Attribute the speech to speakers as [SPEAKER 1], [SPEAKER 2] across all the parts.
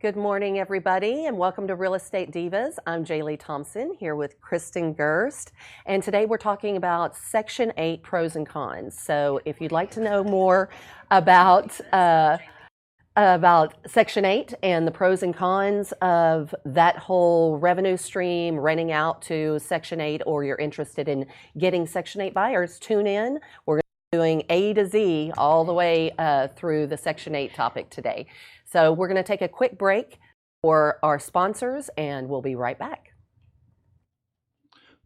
[SPEAKER 1] Good morning, everybody, and welcome to Real Estate Divas. I'm Jer'leigh Thompson here with Kristin Gerst, and today we're talking about Section 8 pros and cons. So if you'd like to know more about Section 8 and the pros and cons of that whole revenue stream, renting out to Section 8, or you're interested in getting Section 8 buyers, tune in. We're doing A to Z all the way through the Section 8 topic today. So we're going to take a quick break for our sponsors, and we'll be right back.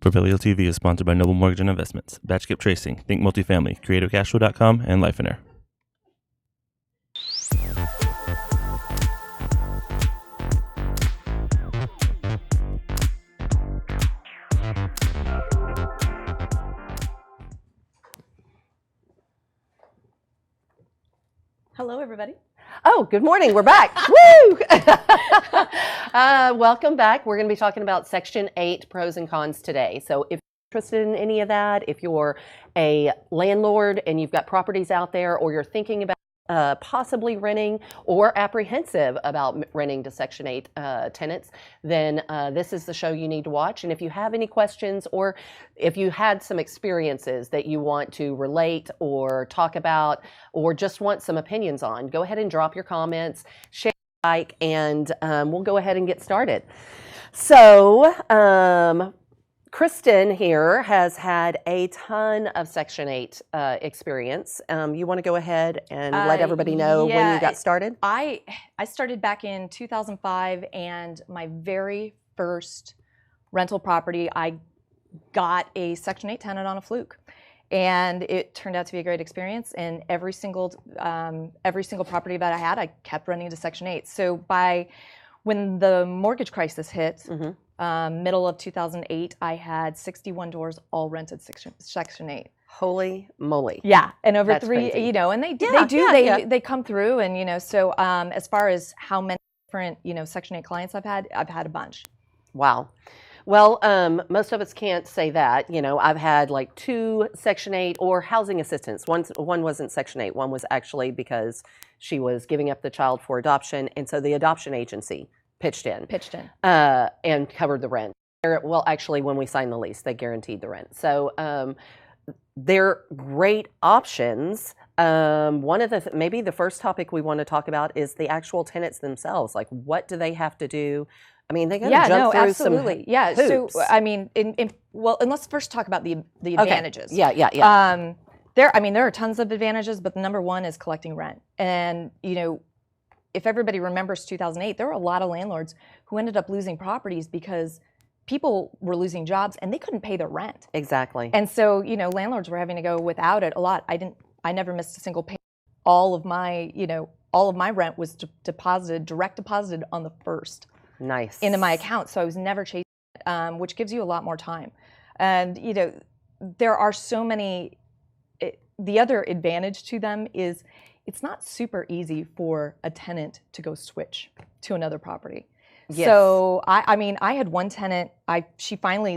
[SPEAKER 2] Propelio TV is sponsored by Noble Mortgage and Investments, Batch Skip Tracing, Think Multifamily, CreativeCashflow.com, and Lifeiner.
[SPEAKER 3] Hello, everybody.
[SPEAKER 1] Oh, good morning. We're back. Woo! Welcome back. We're going to be talking about Section 8 pros and cons today. So if you're interested in any of that, if you're a landlord and you've got properties out there, or you're thinking about possibly renting or apprehensive about renting to Section 8 tenants, then this is the show you need to watch. And if you have any questions, or if you had some experiences that you want to relate or talk about, or just want some opinions on, go ahead and drop your comments, share, like, and we'll go ahead and get started. So, Kristin here has had a ton of Section 8 experience. You want to go ahead and let everybody know when you got started?
[SPEAKER 3] I started back in 2005, and my very first rental property, I got a Section 8 tenant on a fluke. And it turned out to be a great experience, and every single property that I had, I kept renting to Section 8. So when the mortgage crisis hit, middle of 2008, I had 61 doors all rented Section 8.
[SPEAKER 1] Holy moly!
[SPEAKER 3] Yeah, and over
[SPEAKER 1] That's
[SPEAKER 3] three,
[SPEAKER 1] crazy.
[SPEAKER 3] and they come through, and so as far as how many different Section 8 clients I've had a bunch.
[SPEAKER 1] Wow. Well, most of us can't say that. I've had like 2 Section 8 or housing assistants. One wasn't Section 8. One was actually because she was giving up the child for adoption, and so the adoption agency pitched in and covered the rent. Well, actually, when we signed the lease, they guaranteed the rent. So they're great options. One of maybe the first topic we want to talk about is the actual tenants themselves. Like, what do they have to do? I mean, they got to jump through
[SPEAKER 3] absolutely.
[SPEAKER 1] some hoops.
[SPEAKER 3] So I mean, and let's first talk about the advantages.
[SPEAKER 1] Okay. Yeah.
[SPEAKER 3] There are tons of advantages, but the number one is collecting rent. And if everybody remembers 2008, there were a lot of landlords who ended up losing properties because people were losing jobs and they couldn't pay their rent.
[SPEAKER 1] Exactly.
[SPEAKER 3] And so landlords were having to go without it a lot. I never missed a single payment. All of my rent was direct deposited on the first.
[SPEAKER 1] Nice.
[SPEAKER 3] Into my account, so I was never chasing it, which gives you a lot more time. And there are so many. The other advantage to them is it's not super easy for a tenant to go switch to another property. Yes. So I had one tenant. She finally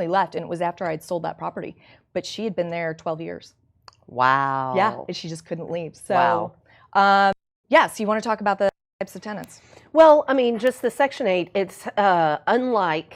[SPEAKER 3] left, and it was after I'd sold that property, but she had been there 12 years.
[SPEAKER 1] Wow.
[SPEAKER 3] Yeah, and she just couldn't leave. So, wow. So you want to talk about the types of tenants?
[SPEAKER 1] Well, I mean, just the Section 8, it's unlike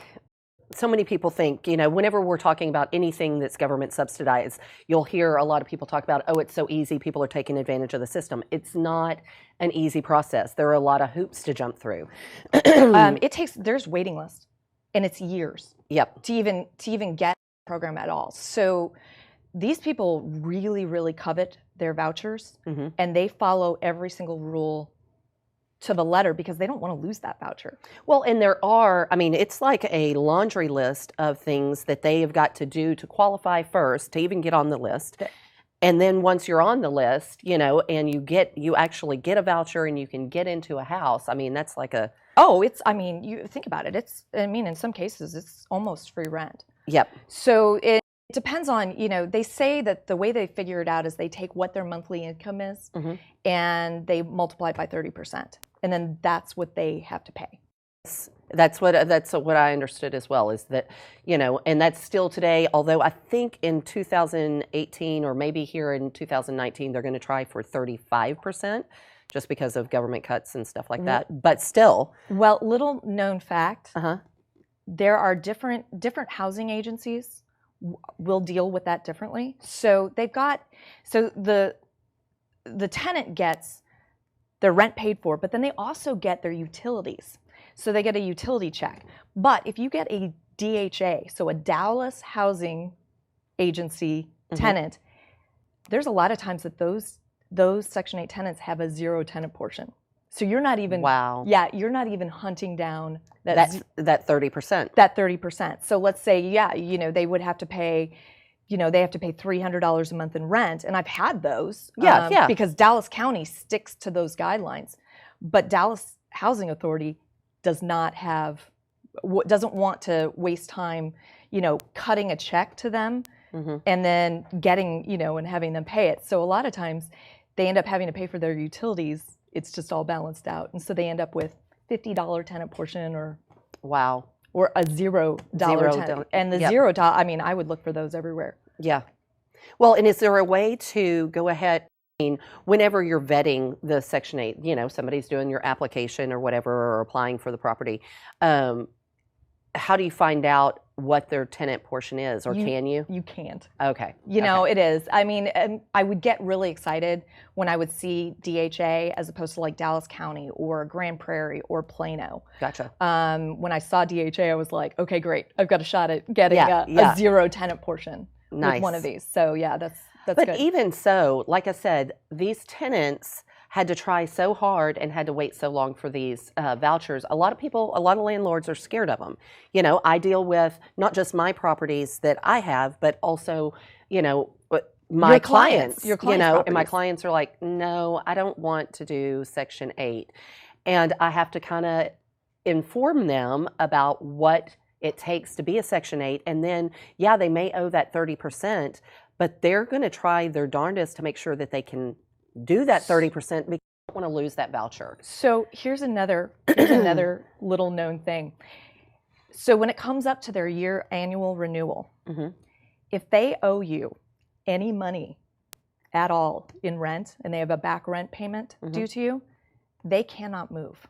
[SPEAKER 1] so many people think, whenever we're talking about anything that's government subsidized, you'll hear a lot of people talk about, oh, it's so easy, people are taking advantage of the system. It's not an easy process. There are a lot of hoops to jump through.
[SPEAKER 3] There's waiting lists, and it's years.
[SPEAKER 1] Yep.
[SPEAKER 3] To even get the program at all. So these people really, really covet their vouchers, and they follow every single rule to the letter because they don't want to lose that voucher.
[SPEAKER 1] Well, and it's like a laundry list of things that they have got to do to qualify first to even get on the list. And then once you're on the list, and you actually get a voucher and you can get into a house. I mean, that's like
[SPEAKER 3] you think about it. In some cases, it's almost free rent.
[SPEAKER 1] Yep.
[SPEAKER 3] So it depends on, they say that the way they figure it out is they take what their monthly income is and they multiply it by 30%. And then that's what they have to pay.
[SPEAKER 1] That's what I understood as well, is that, and that's still today, although I think in 2018 or maybe here in 2019, they're going to try for 35%. just because of government cuts and stuff like that. But still.
[SPEAKER 3] Well, little known fact,
[SPEAKER 1] Uh-huh.
[SPEAKER 3] there are different housing agencies will deal with that differently. So the tenant gets their rent paid for, but then they also get their utilities. So they get a utility check. But if you get a DHA, so a Dallas Housing Agency tenant, there's a lot of times that those Section 8 tenants have a zero tenant portion. So you're not even you're not even hunting down that
[SPEAKER 1] 30%.
[SPEAKER 3] That 30%. So let's say they would have to pay they have to pay $300 a month in rent, and I've had those because Dallas County sticks to those guidelines. But Dallas Housing Authority doesn't want to waste time, cutting a check to them and then getting, and having them pay it. So a lot of times they end up having to pay for their utilities. It's just all balanced out. And so they end up with $50 tenant portion or a $0 tenant. And the $0, I mean, I would look for those everywhere.
[SPEAKER 1] Yeah. Well, and is there a way to go ahead, whenever you're vetting the Section 8, somebody's doing your application or whatever, or applying for the property, how do you find out what their tenant portion is, or can you?
[SPEAKER 3] You can't.
[SPEAKER 1] Okay.
[SPEAKER 3] It is. I mean, I would get really excited when I would see DHA as opposed to like Dallas County or Grand Prairie or Plano.
[SPEAKER 1] Gotcha.
[SPEAKER 3] When I saw DHA, I was like, okay, great. I've got a shot at getting a zero tenant portion with one of these. So yeah, that's good.
[SPEAKER 1] But even so, like I said, these tenants had to try so hard and had to wait so long for these vouchers. A lot of landlords are scared of them. I deal with not just my properties that I have, but also, my clients.
[SPEAKER 3] Your clients'
[SPEAKER 1] and my clients are like, no, I don't want to do Section 8. And I have to kind of inform them about what it takes to be a Section 8. And then, they may owe that 30%, but they're going to try their darndest to make sure that they can do that 30% because they don't want to lose that voucher.
[SPEAKER 3] So here's another little known thing. So when it comes up to their annual renewal, if they owe you any money at all in rent and they have a back rent payment due to you, they cannot move.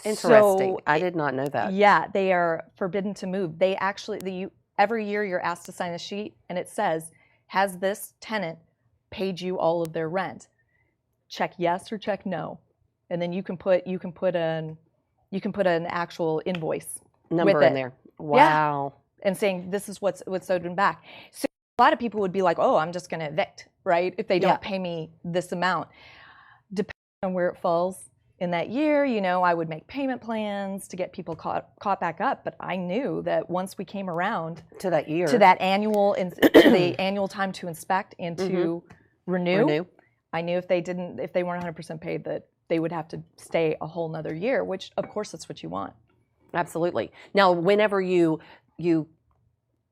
[SPEAKER 1] Interesting. So, I did not know that.
[SPEAKER 3] Yeah, they are forbidden to move. They actually, every year you're asked to sign a sheet and it says, has this tenant paid you all of their rent? Check yes or check no, and then you can put an actual invoice
[SPEAKER 1] number in there. Wow.
[SPEAKER 3] And saying this is what's owed them back. So a lot of people would be like, oh, I'm just going to evict, right? If they don't pay me this amount, depending on where it falls in that year, I would make payment plans to get people caught back up. But I knew that once we came around
[SPEAKER 1] to that year,
[SPEAKER 3] to that annual, to the annual time to inspect and to renew, I knew if they weren't 100% paid, that they would have to stay a whole nother year, which of course that's what you want.
[SPEAKER 1] Absolutely. Now, whenever you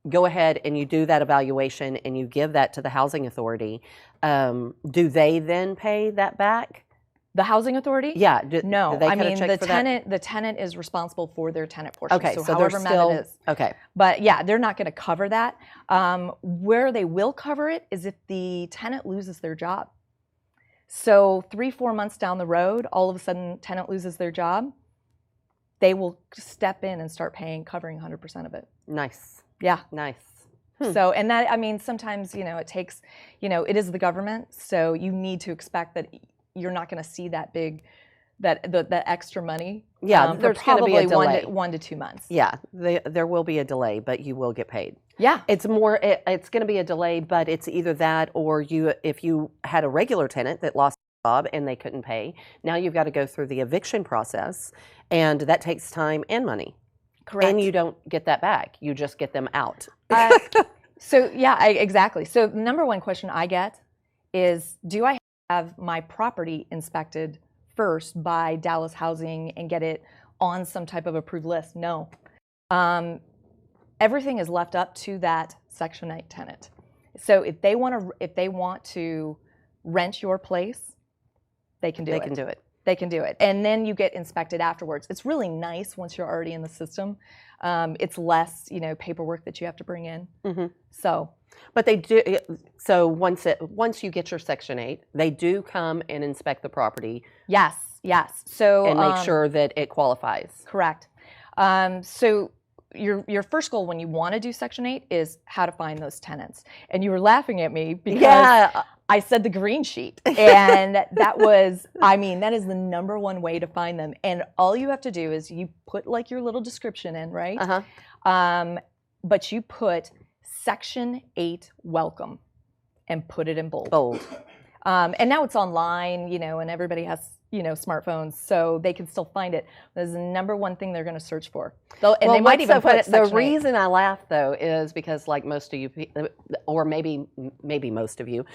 [SPEAKER 1] go ahead and you do that evaluation and you give that to the housing authority, do they then pay that back?
[SPEAKER 3] The housing authority?
[SPEAKER 1] Yeah.
[SPEAKER 3] No. I mean, the tenant is responsible for their tenant portion.
[SPEAKER 1] Okay.
[SPEAKER 3] So
[SPEAKER 1] they're
[SPEAKER 3] however
[SPEAKER 1] still,
[SPEAKER 3] it is.
[SPEAKER 1] Okay.
[SPEAKER 3] But yeah, they're not going to cover that. Where they will cover it is if the tenant loses their job. So 3-4 months down the road, all of a sudden tenant loses their job, they will step in and start covering 100% of it.
[SPEAKER 1] Nice.
[SPEAKER 3] Yeah.
[SPEAKER 1] Nice.
[SPEAKER 3] So, and that, I mean, sometimes, it takes, it is the government, so you need to expect that you're not going to see that big, that extra money.
[SPEAKER 1] Yeah, there's probably a delay.
[SPEAKER 3] 1 to 2 months.
[SPEAKER 1] Yeah, there will be a delay, but you will get paid.
[SPEAKER 3] Yeah.
[SPEAKER 1] It's going to be a delay, but it's either that or if you had a regular tenant that lost a job and they couldn't pay, now you've got to go through the eviction process, and that takes time and money.
[SPEAKER 3] Correct.
[SPEAKER 1] And you don't get that back. You just get them out.
[SPEAKER 3] So, yeah, exactly. So the number one question I get is, do I have my property inspected first by Dallas Housing and get it on some type of approved list? No. Everything is left up to that Section 8 tenant. So if they want to rent your place, they can do it.
[SPEAKER 1] They can do it.
[SPEAKER 3] They can do it. And then you get inspected afterwards. It's really nice once you're already in the system. It's less, paperwork that you have to bring in. So.
[SPEAKER 1] But they do, so once you get your Section 8, they do come and inspect the property.
[SPEAKER 3] Yes. So.
[SPEAKER 1] And make sure that it qualifies.
[SPEAKER 3] Correct. So your first goal when you want to do Section 8 is how to find those tenants. And you were laughing at me because I said the green sheet. And that is the number one way to find them. And all you have to do is you put like your little description in, right? But you put Section 8 welcome and put it in bold. And now it's online, and everybody has, smartphones, so they can still find it. That's the number one thing they're going to search for. They might even put
[SPEAKER 1] the reason I laugh though is because like most of you, or maybe most of you,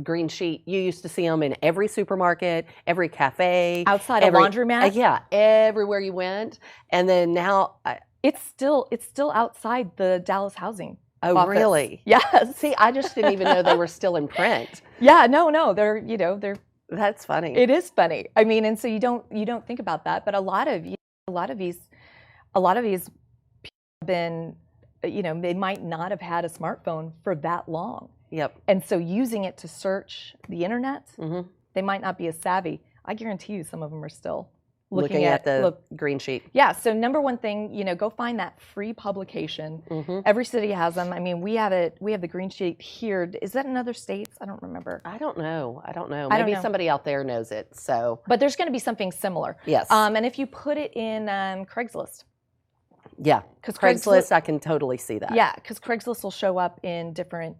[SPEAKER 1] green sheet, you used to see them in every supermarket, every cafe,
[SPEAKER 3] outside a laundromat.
[SPEAKER 1] Everywhere you went, and then now
[SPEAKER 3] it's still outside the Dallas housing.
[SPEAKER 1] Oh,
[SPEAKER 3] office.
[SPEAKER 1] Really?
[SPEAKER 3] Yeah.
[SPEAKER 1] See, I just didn't even know they were still in print.
[SPEAKER 3] Yeah, no, they're.
[SPEAKER 1] That's funny.
[SPEAKER 3] It is funny. I mean, and so you don't think about that, but a lot of these people have been, they might not have had a smartphone for that long.
[SPEAKER 1] Yep.
[SPEAKER 3] And so using it to search the internet, they might not be as savvy. I guarantee you, some of them are still looking at the
[SPEAKER 1] green sheet.
[SPEAKER 3] Yeah. So number one thing, go find that free publication. Every city has them. I mean, we have the green sheet here. Is that in other states? I don't remember.
[SPEAKER 1] I don't know. Maybe somebody out there knows it. So,
[SPEAKER 3] but there's going to be something similar.
[SPEAKER 1] Yes.
[SPEAKER 3] And if you put it in Craigslist.
[SPEAKER 1] Yeah. Because Craigslist, I can totally see that.
[SPEAKER 3] Yeah, because Craigslist will show up in different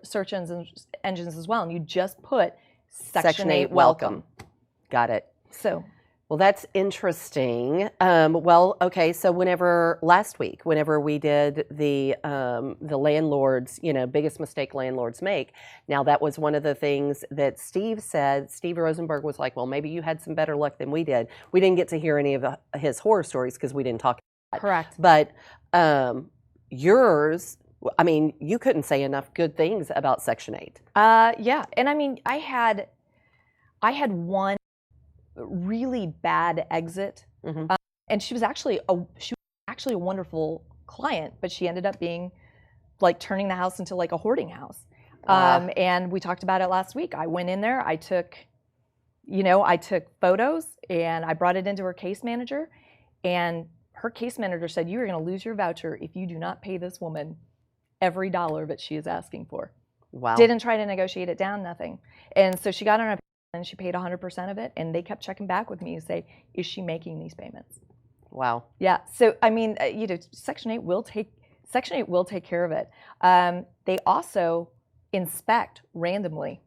[SPEAKER 3] search engines as well, and you just put Section 8 welcome.
[SPEAKER 1] Got it.
[SPEAKER 3] So.
[SPEAKER 1] Well, that's interesting. Okay. So last week, whenever we did the landlords, biggest mistake landlords make. Now that was one of the things that Steve said. Steve Rosenberg was like, well, maybe you had some better luck than we did. We didn't get to hear any of his horror stories because we didn't talk about it.
[SPEAKER 3] Correct.
[SPEAKER 1] But yours, I mean, you couldn't say enough good things about Section 8.
[SPEAKER 3] Yeah. And I mean, I had one really bad exit, and she was actually a wonderful client, but she ended up being like turning the house into like a hoarding house. And we talked about it last week. I went in there, I took photos, and I brought it into her case manager, and her case manager said, "You are going to lose your voucher if you do not pay this woman every dollar that she is asking for."
[SPEAKER 1] Wow.
[SPEAKER 3] Didn't try to negotiate it down, nothing. And so she got on her and she paid 100% of it, and they kept checking back with me and say, "Is she making these payments?"
[SPEAKER 1] Wow.
[SPEAKER 3] Yeah. So I mean, Section 8 will take care of it. They also inspect randomly.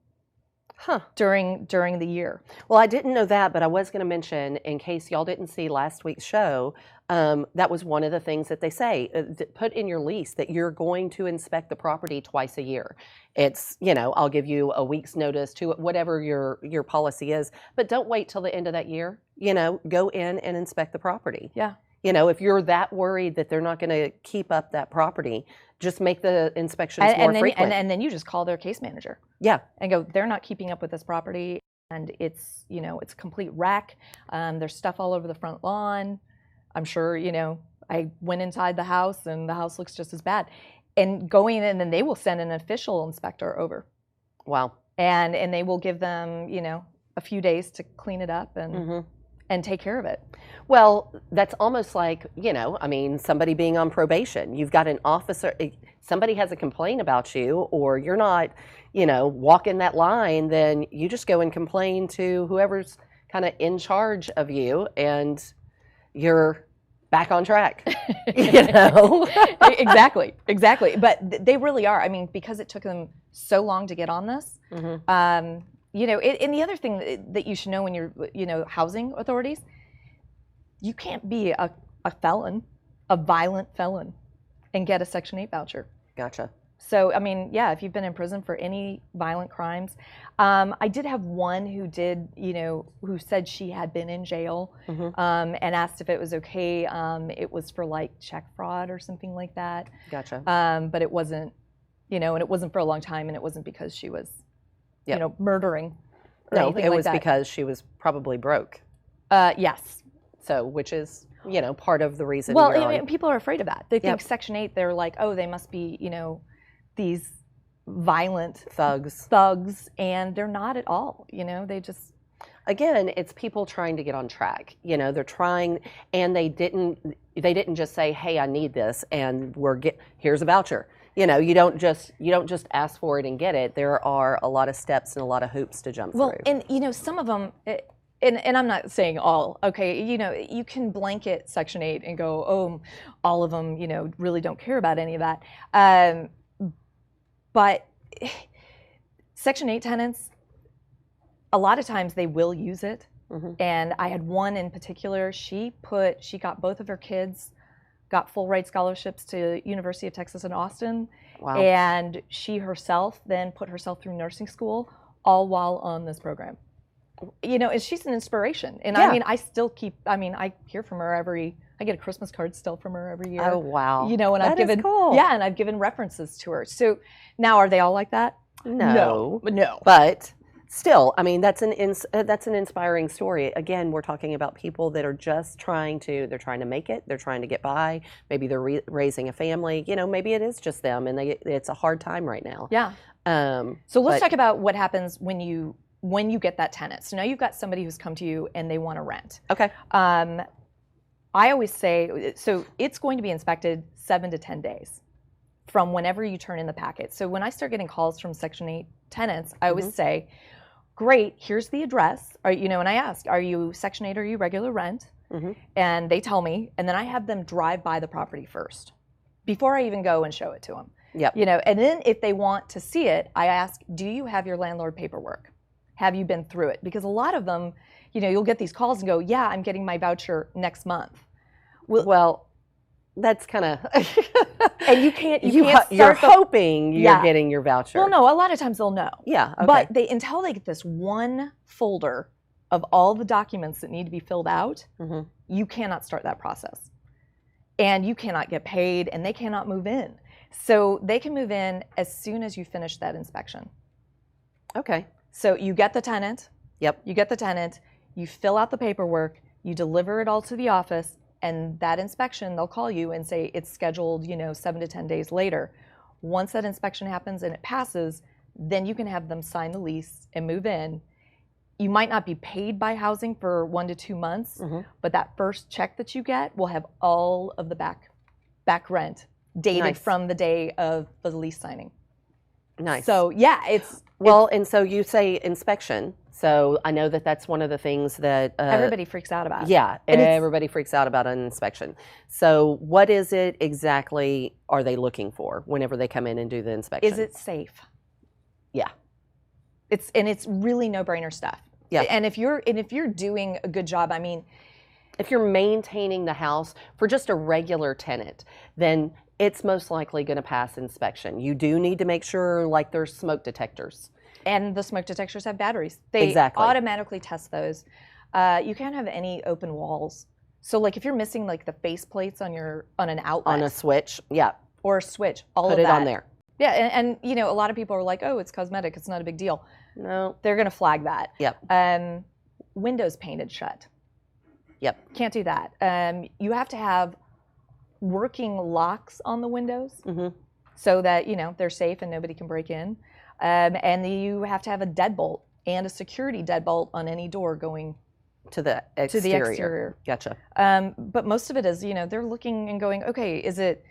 [SPEAKER 3] During the year.
[SPEAKER 1] Well, I didn't know that, but I was going to mention, in case y'all didn't see last week's show, that was one of the things that they say. Put in your lease that you're going to inspect the property twice a year. It's, I'll give you a week's notice to whatever your policy is, but don't wait till the end of that year. Go in and inspect the property.
[SPEAKER 3] Yeah.
[SPEAKER 1] If you're that worried that they're not going to keep up that property, just make the inspections more frequent.
[SPEAKER 3] And then you just call their case manager.
[SPEAKER 1] Yeah.
[SPEAKER 3] And go, "They're not keeping up with this property, and it's a complete wreck. There's stuff all over the front lawn. I'm sure, I went inside the house and the house looks just as bad." And going in, and then they will send an official inspector over.
[SPEAKER 1] Wow.
[SPEAKER 3] And they will give them, a few days to clean it up and take care of it.
[SPEAKER 1] Well, that's almost like, somebody being on probation. You've got an officer, somebody has a complaint about you, or you're not, walking that line, then you just go and complain to whoever's kind of in charge of you, and you're back on track.
[SPEAKER 3] Exactly. But they really are. I mean, because it took them so long to get on this, and the other thing that you should know when you're, housing authorities, you can't be a felon, a violent felon, and get a Section 8 voucher.
[SPEAKER 1] Gotcha.
[SPEAKER 3] So, I mean, yeah, if you've been in prison for any violent crimes. I did have one who did, who said she had been in jail and asked if it was okay. It was for like check fraud or something like that.
[SPEAKER 1] Gotcha.
[SPEAKER 3] But it wasn't, and it wasn't for a long time, and it wasn't because she was, murdering or
[SPEAKER 1] No,
[SPEAKER 3] anything
[SPEAKER 1] it
[SPEAKER 3] like
[SPEAKER 1] was
[SPEAKER 3] that.
[SPEAKER 1] because she was probably broke.
[SPEAKER 3] Yes.
[SPEAKER 1] So, which is, part of the reason.
[SPEAKER 3] Well,
[SPEAKER 1] you're
[SPEAKER 3] I
[SPEAKER 1] on.
[SPEAKER 3] people are afraid of that. They think
[SPEAKER 1] Yep.
[SPEAKER 3] Section 8, they're like, oh, they must be, these violent
[SPEAKER 1] Thugs.
[SPEAKER 3] and they're not at all. They just.
[SPEAKER 1] Again, it's people trying to get on track. They're trying, and they didn't just say, "Hey, I need this," and here's a voucher. You don't just ask for it and get it. There are a lot of steps and a lot of hoops to jump
[SPEAKER 3] Well,
[SPEAKER 1] through.
[SPEAKER 3] and some of them, and I'm not saying all. Okay, you can blanket Section 8 and go, oh, all of them, really don't care about any of that. But Section 8 tenants, a lot of times they will use it.
[SPEAKER 1] Mm-hmm.
[SPEAKER 3] And I had one in particular, she got both of her kids, got full ride scholarships to University of Texas in Austin.
[SPEAKER 1] Wow.
[SPEAKER 3] And she herself then put herself through nursing school, all while on this program. And she's an inspiration. And
[SPEAKER 1] Yeah.
[SPEAKER 3] I hear from her I get a Christmas card still from her every year.
[SPEAKER 1] Oh, wow.
[SPEAKER 3] And
[SPEAKER 1] That
[SPEAKER 3] I've given,
[SPEAKER 1] is cool.
[SPEAKER 3] yeah, and I've given references to her. So now, are they all like that?
[SPEAKER 1] No.
[SPEAKER 3] No.
[SPEAKER 1] But still, that's an inspiring story. Again, we're talking about people that are just trying to make it. They're trying to get by. Maybe they're raising a family. Maybe it is just them, and it's a hard time right now.
[SPEAKER 3] Yeah. So let's talk about what happens when you get that tenant. So now you've got somebody who's come to you and they want to rent.
[SPEAKER 1] Okay.
[SPEAKER 3] I always say, so it's going to be inspected 7 to 10 days from whenever you turn in the packet. So when I start getting calls from Section 8 tenants, I always say, great, here's the address. And I ask, are you Section 8 or are you regular rent?
[SPEAKER 1] Mm-hmm.
[SPEAKER 3] And they tell me, and then I have them drive by the property first before I even go and show it to them.
[SPEAKER 1] Yep.
[SPEAKER 3] And then if they want to see it, I ask, do you have your landlord paperwork? Have you been through it? Because a lot of them, you'll get these calls and go, yeah, I'm getting my voucher next month.
[SPEAKER 1] Well, that's kind of.
[SPEAKER 3] And
[SPEAKER 1] you're hoping you're getting your voucher.
[SPEAKER 3] Well, no, a lot of times they'll know.
[SPEAKER 1] Yeah. Okay.
[SPEAKER 3] But until they get this one folder of all the documents that need to be filled out,
[SPEAKER 1] mm-hmm.
[SPEAKER 3] you cannot start that process. And you cannot get paid, and they cannot move in. So they can move in as soon as you finish that inspection.
[SPEAKER 1] Okay.
[SPEAKER 3] So you get the tenant.
[SPEAKER 1] Yep.
[SPEAKER 3] You get the tenant. You fill out the paperwork. You deliver it all to the office. And that inspection, they'll call you and say it's scheduled, 7 to 10 days later. Once that inspection happens and it passes, then you can have them sign the lease and move in. You might not be paid by housing for 1 to 2 months,
[SPEAKER 1] mm-hmm.
[SPEAKER 3] but that first check that you get will have all of the back rent dated
[SPEAKER 1] Nice.
[SPEAKER 3] from the day of the lease signing.
[SPEAKER 1] Nice.
[SPEAKER 3] So yeah,
[SPEAKER 1] and so you say inspection. So I know that that's one of the things that
[SPEAKER 3] everybody freaks out about.
[SPEAKER 1] Yeah,
[SPEAKER 3] And
[SPEAKER 1] everybody freaks out about an inspection. So what is it exactly are they looking for whenever they come in and do the inspection?
[SPEAKER 3] Is it safe?
[SPEAKER 1] Yeah.
[SPEAKER 3] It's really no-brainer stuff.
[SPEAKER 1] Yeah.
[SPEAKER 3] And if you're doing a good job,
[SPEAKER 1] if you're maintaining the house for just a regular tenant, then it's most likely going to pass inspection. You do need to make sure there's smoke detectors.
[SPEAKER 3] And the smoke detectors have batteries. They
[SPEAKER 1] Exactly.
[SPEAKER 3] automatically test those. You can't have any open walls. So if you're missing the face plates on an outlet.
[SPEAKER 1] On a switch, yeah.
[SPEAKER 3] Or a switch, all
[SPEAKER 1] Put
[SPEAKER 3] of
[SPEAKER 1] it
[SPEAKER 3] that.
[SPEAKER 1] on there.
[SPEAKER 3] Yeah, and a lot of people are like, oh, it's cosmetic, it's not a big deal.
[SPEAKER 1] No.
[SPEAKER 3] They're gonna flag that.
[SPEAKER 1] Yep.
[SPEAKER 3] Windows painted shut.
[SPEAKER 1] Yep.
[SPEAKER 3] Can't do that. You have to have working locks on the windows
[SPEAKER 1] mm-hmm.
[SPEAKER 3] so that they're safe and nobody can break in. And you have to have a deadbolt and a security deadbolt on any door going
[SPEAKER 1] to the exterior. Gotcha.
[SPEAKER 3] But most of it is, they're looking and going, okay, is it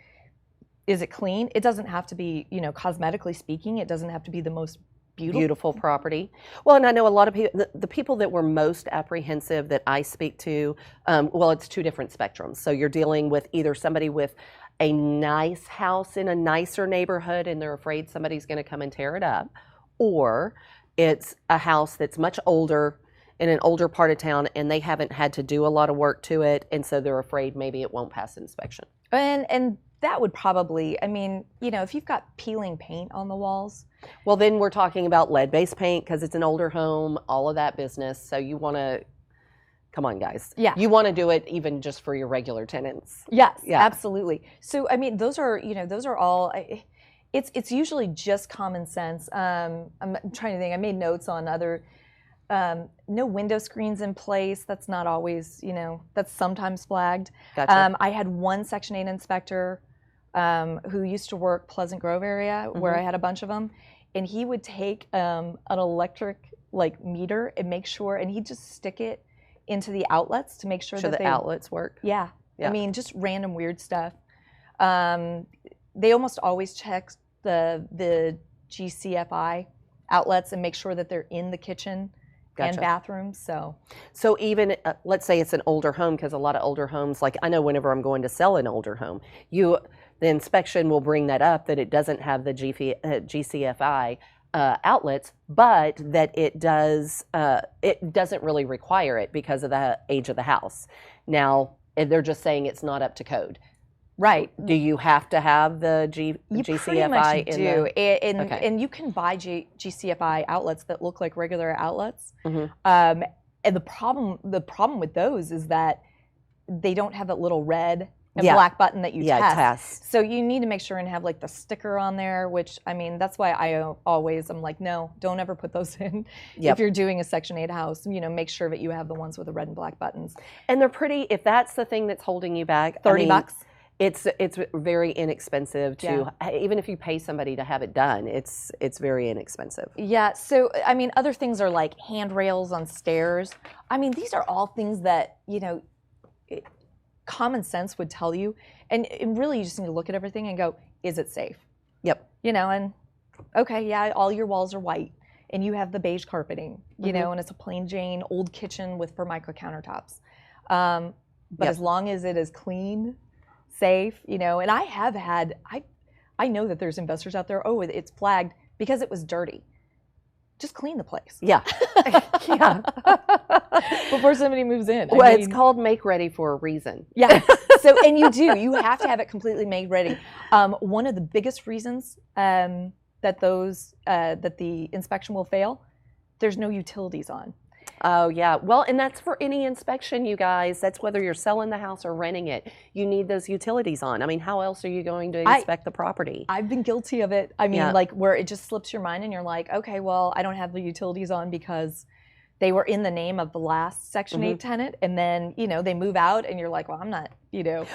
[SPEAKER 3] clean? It doesn't have to be, cosmetically speaking, it doesn't have to be the most beautiful
[SPEAKER 1] property. Well, and I know a lot of people, the people that were most apprehensive that I speak to, it's two different spectrums. So you're dealing with either somebody with a nice house in a nicer neighborhood and they're afraid somebody's going to come and tear it up, or it's a house that's much older in an older part of town and they haven't had to do a lot of work to it, and so they're afraid maybe it won't pass inspection.
[SPEAKER 3] And that would probably, if you've got peeling paint on the walls.
[SPEAKER 1] Well, then we're talking about lead-based paint because it's an older home, all of that business. So you want to, come on, guys.
[SPEAKER 3] Yeah.
[SPEAKER 1] You want to do it even just for your regular tenants.
[SPEAKER 3] Yes,
[SPEAKER 1] Yeah.
[SPEAKER 3] absolutely. So, those are all, it's usually just common sense. I'm trying to think, I made notes on no window screens in place. That's not always, that's sometimes flagged.
[SPEAKER 1] Gotcha.
[SPEAKER 3] I had one Section 8 inspector who used to work Pleasant Grove area where I had a bunch of them, and he would take an electric meter and make sure, and he'd just stick it into the outlets to make sure that
[SPEAKER 1] the outlets work.
[SPEAKER 3] Yeah.
[SPEAKER 1] Yeah.
[SPEAKER 3] I mean, just random weird stuff. They almost always check the GCFI outlets and make sure that they're in the kitchen and bathrooms.
[SPEAKER 1] So even let's say it's an older home, because a lot of older homes, like I know whenever I'm going to sell an older home, the inspection will bring that up that it doesn't have the GCFI outlets, but that it doesn't really require it because of the age of the house. Now they're just saying it's not up to code.
[SPEAKER 3] Right.
[SPEAKER 1] Do you have to have the
[SPEAKER 3] You
[SPEAKER 1] GCFI
[SPEAKER 3] pretty much
[SPEAKER 1] in
[SPEAKER 3] do.
[SPEAKER 1] Okay.
[SPEAKER 3] And you can buy GCFI outlets that look like regular outlets.
[SPEAKER 1] Mhm.
[SPEAKER 3] And the problem with those is that they don't have that little red and
[SPEAKER 1] Yeah.
[SPEAKER 3] black button that you test.
[SPEAKER 1] test.
[SPEAKER 3] So you need to make sure and have the sticker on there, which I mean, that's why I'm like, no, don't ever put those in.
[SPEAKER 1] Yep.
[SPEAKER 3] If you're doing a Section 8 house, make sure that you have the ones with the red and black buttons.
[SPEAKER 1] And they're pretty, if that's the thing that's holding you back,
[SPEAKER 3] $30.
[SPEAKER 1] It's very inexpensive to, even if you pay somebody to have it done, it's very inexpensive.
[SPEAKER 3] Yeah, so I mean, other things are like handrails on stairs. I mean, these are all things that, common sense would tell you. And really, you just need to look at everything and go, is it safe?
[SPEAKER 1] Yep.
[SPEAKER 3] And okay, yeah, all your walls are white and you have the beige carpeting, and it's a plain Jane old kitchen with Formica countertops. But as long as it is clean, safe, and I have had, I know that there's investors out there, oh, it's flagged because it was dirty. Just clean the place.
[SPEAKER 1] Yeah. Yeah.
[SPEAKER 3] Before somebody moves in.
[SPEAKER 1] Well, it's called make ready for a reason.
[SPEAKER 3] Yeah. So, and you have to have it completely made ready. One of the biggest reasons that the inspection will fail, there's no utilities on.
[SPEAKER 1] Oh, yeah. Well, and that's for any inspection, you guys. That's whether you're selling the house or renting it. You need those utilities on. I mean, how else are you going to inspect the property?
[SPEAKER 3] I've been guilty of it. I mean, where it just slips your mind and you're like, okay, well, I don't have the utilities on because they were in the name of the last Section 8 tenant, and then, they move out and you're like, well, I'm not,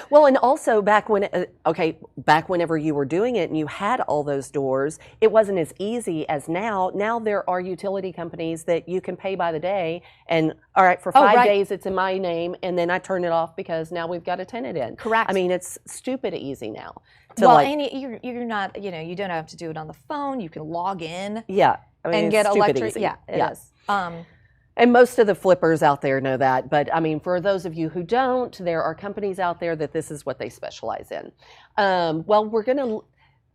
[SPEAKER 1] Well, and also back whenever you were doing it and you had all those doors, it wasn't as easy as now. Now there are utility companies that you can pay by the day, and all right, for 5 days it's in my name, and then I turn it off because now we've got a tenant in.
[SPEAKER 3] Correct.
[SPEAKER 1] I mean, it's stupid easy now.
[SPEAKER 3] And you're not, you don't have to do it on the phone. You can log in.
[SPEAKER 1] Yeah. I mean,
[SPEAKER 3] and get electric.
[SPEAKER 1] Easy.
[SPEAKER 3] Yeah, it is.
[SPEAKER 1] And most of the flippers out there know that. But I mean, for those of you who don't, there are companies out there that this is what they specialize in. Well, we're going to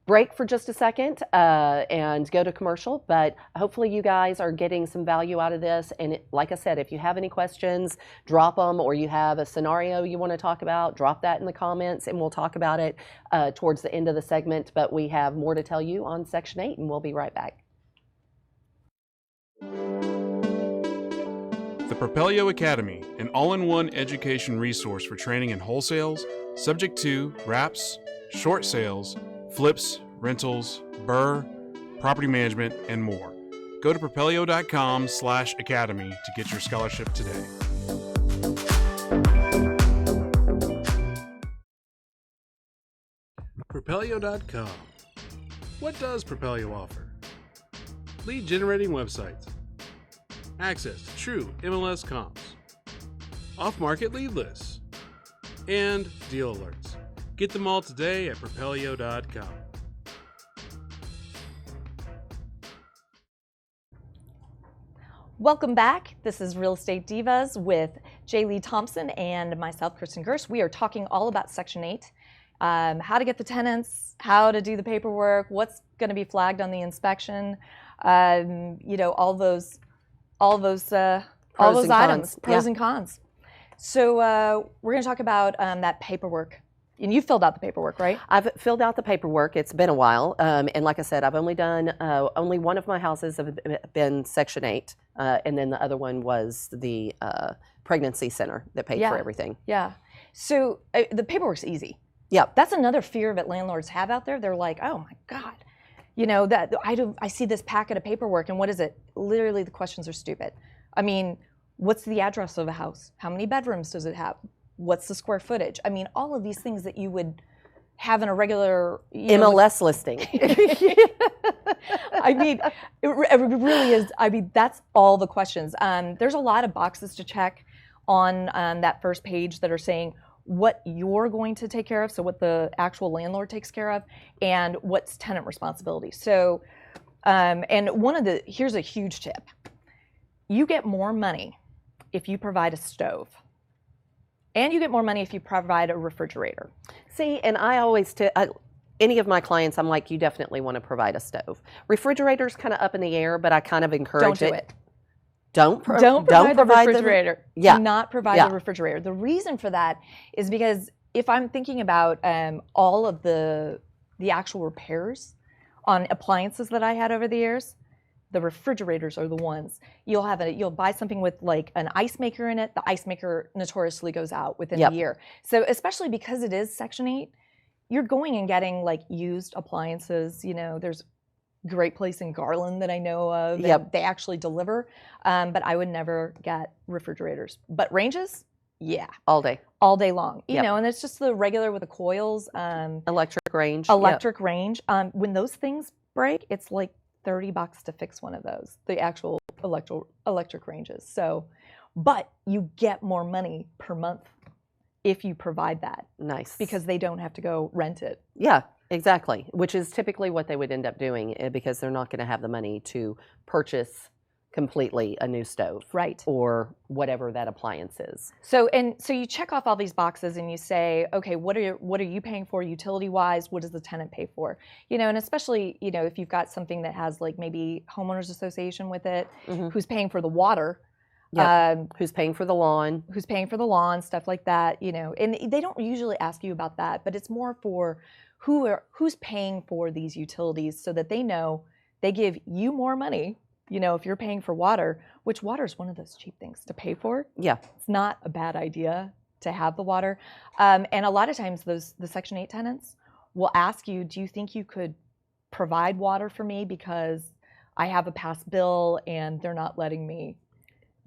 [SPEAKER 1] break for just a second and go to commercial. But hopefully you guys are getting some value out of this. And like I said, if you have any questions, drop them, or you have a scenario you want to talk about, drop that in the comments and we'll talk about it towards the end of the segment. But we have more to tell you on Section 8 and we'll be right back.
[SPEAKER 4] The Propelio Academy, an all-in-one education resource for training in wholesales, subject to wraps, short sales, flips, rentals, BRRRR, property management, and more. Go to propelio.com/academy to get your scholarship today. Propelio.com. What does Propelio offer? Lead generating websites. Access to true MLS comps, off-market lead lists, and deal alerts. Get them all today at Propelio.com.
[SPEAKER 3] Welcome back. This is Real Estate Divas with Jer'leigh Thompson and myself, Kristin Gerst. We are talking all about Section 8, how to get the tenants, how to do the paperwork, what's going to be flagged on the inspection, all those items, pros and cons. So we're going to talk about that paperwork. And you filled out the paperwork, right?
[SPEAKER 1] I've filled out the paperwork. It's been a while. And like I said, I've only done, only one of my houses have been Section 8. And then the other one was the pregnancy center that paid for everything.
[SPEAKER 3] Yeah. So the paperwork's easy.
[SPEAKER 1] Yeah.
[SPEAKER 3] That's another fear that landlords have out there. They're like, oh my God. That I see this packet of paperwork, and what is it? Literally, the questions are stupid. I mean, what's the address of a house? How many bedrooms does it have? What's the square footage? I mean, all of these things that you would have in a regular
[SPEAKER 1] MLS listing.
[SPEAKER 3] I mean, it really is. I mean, that's all the questions. There's a lot of boxes to check on that first page that are saying what you're going to take care of, so what the actual landlord takes care of, and what's tenant responsibility. So, and here's a huge tip. You get more money if you provide a stove. And you get more money if you provide a refrigerator.
[SPEAKER 1] See, and I always any of my clients, I'm like, you definitely want to provide a stove. Refrigerator's kind of up in the air, but I kind of encourage
[SPEAKER 3] Don't do it.
[SPEAKER 1] Don't
[SPEAKER 3] provide the refrigerator.
[SPEAKER 1] Yeah.
[SPEAKER 3] Do not provide the refrigerator. The reason for that is because if I'm thinking about all of the actual repairs on appliances that I had over the years, the refrigerators are the ones. You'll buy something with like an ice maker in it. The ice maker notoriously goes out within a year. So especially because it is Section 8, you're going and getting like used appliances. You know, there's a great place in Garland that I know of.
[SPEAKER 1] Yep.
[SPEAKER 3] They actually deliver, but I would never get refrigerators. But ranges, yeah.
[SPEAKER 1] All day
[SPEAKER 3] long. You know, and it's just the regular with the coils.
[SPEAKER 1] Electric range.
[SPEAKER 3] Electric range. When those things break, it's like $30 to fix one of those, the actual electric ranges. So, but you get more money per month if you provide that.
[SPEAKER 1] Nice.
[SPEAKER 3] Because they don't have to go rent it.
[SPEAKER 1] Yeah, exactly. Which is typically what they would end up doing because they're not going to have the money to purchase completely a new stove.
[SPEAKER 3] Right.
[SPEAKER 1] Or whatever that appliance is.
[SPEAKER 3] So you check off all these boxes and you say, okay, what are you paying for utility wise? What does the tenant pay for? You know, and especially, you know, if you've got something that has like maybe homeowners association with it, who's paying for the water,
[SPEAKER 1] who's paying for the lawn,
[SPEAKER 3] stuff like that, you know, and they don't usually ask you about that, but it's more for who's paying for these utilities so that they know they give you more money. You know, if you're paying for water, which water is one of those cheap things to pay for.
[SPEAKER 1] Yeah.
[SPEAKER 3] It's not a bad idea to have the water. And a lot of times the Section 8 tenants will ask you, do you think you could provide water for me because I have a past bill and they're not letting me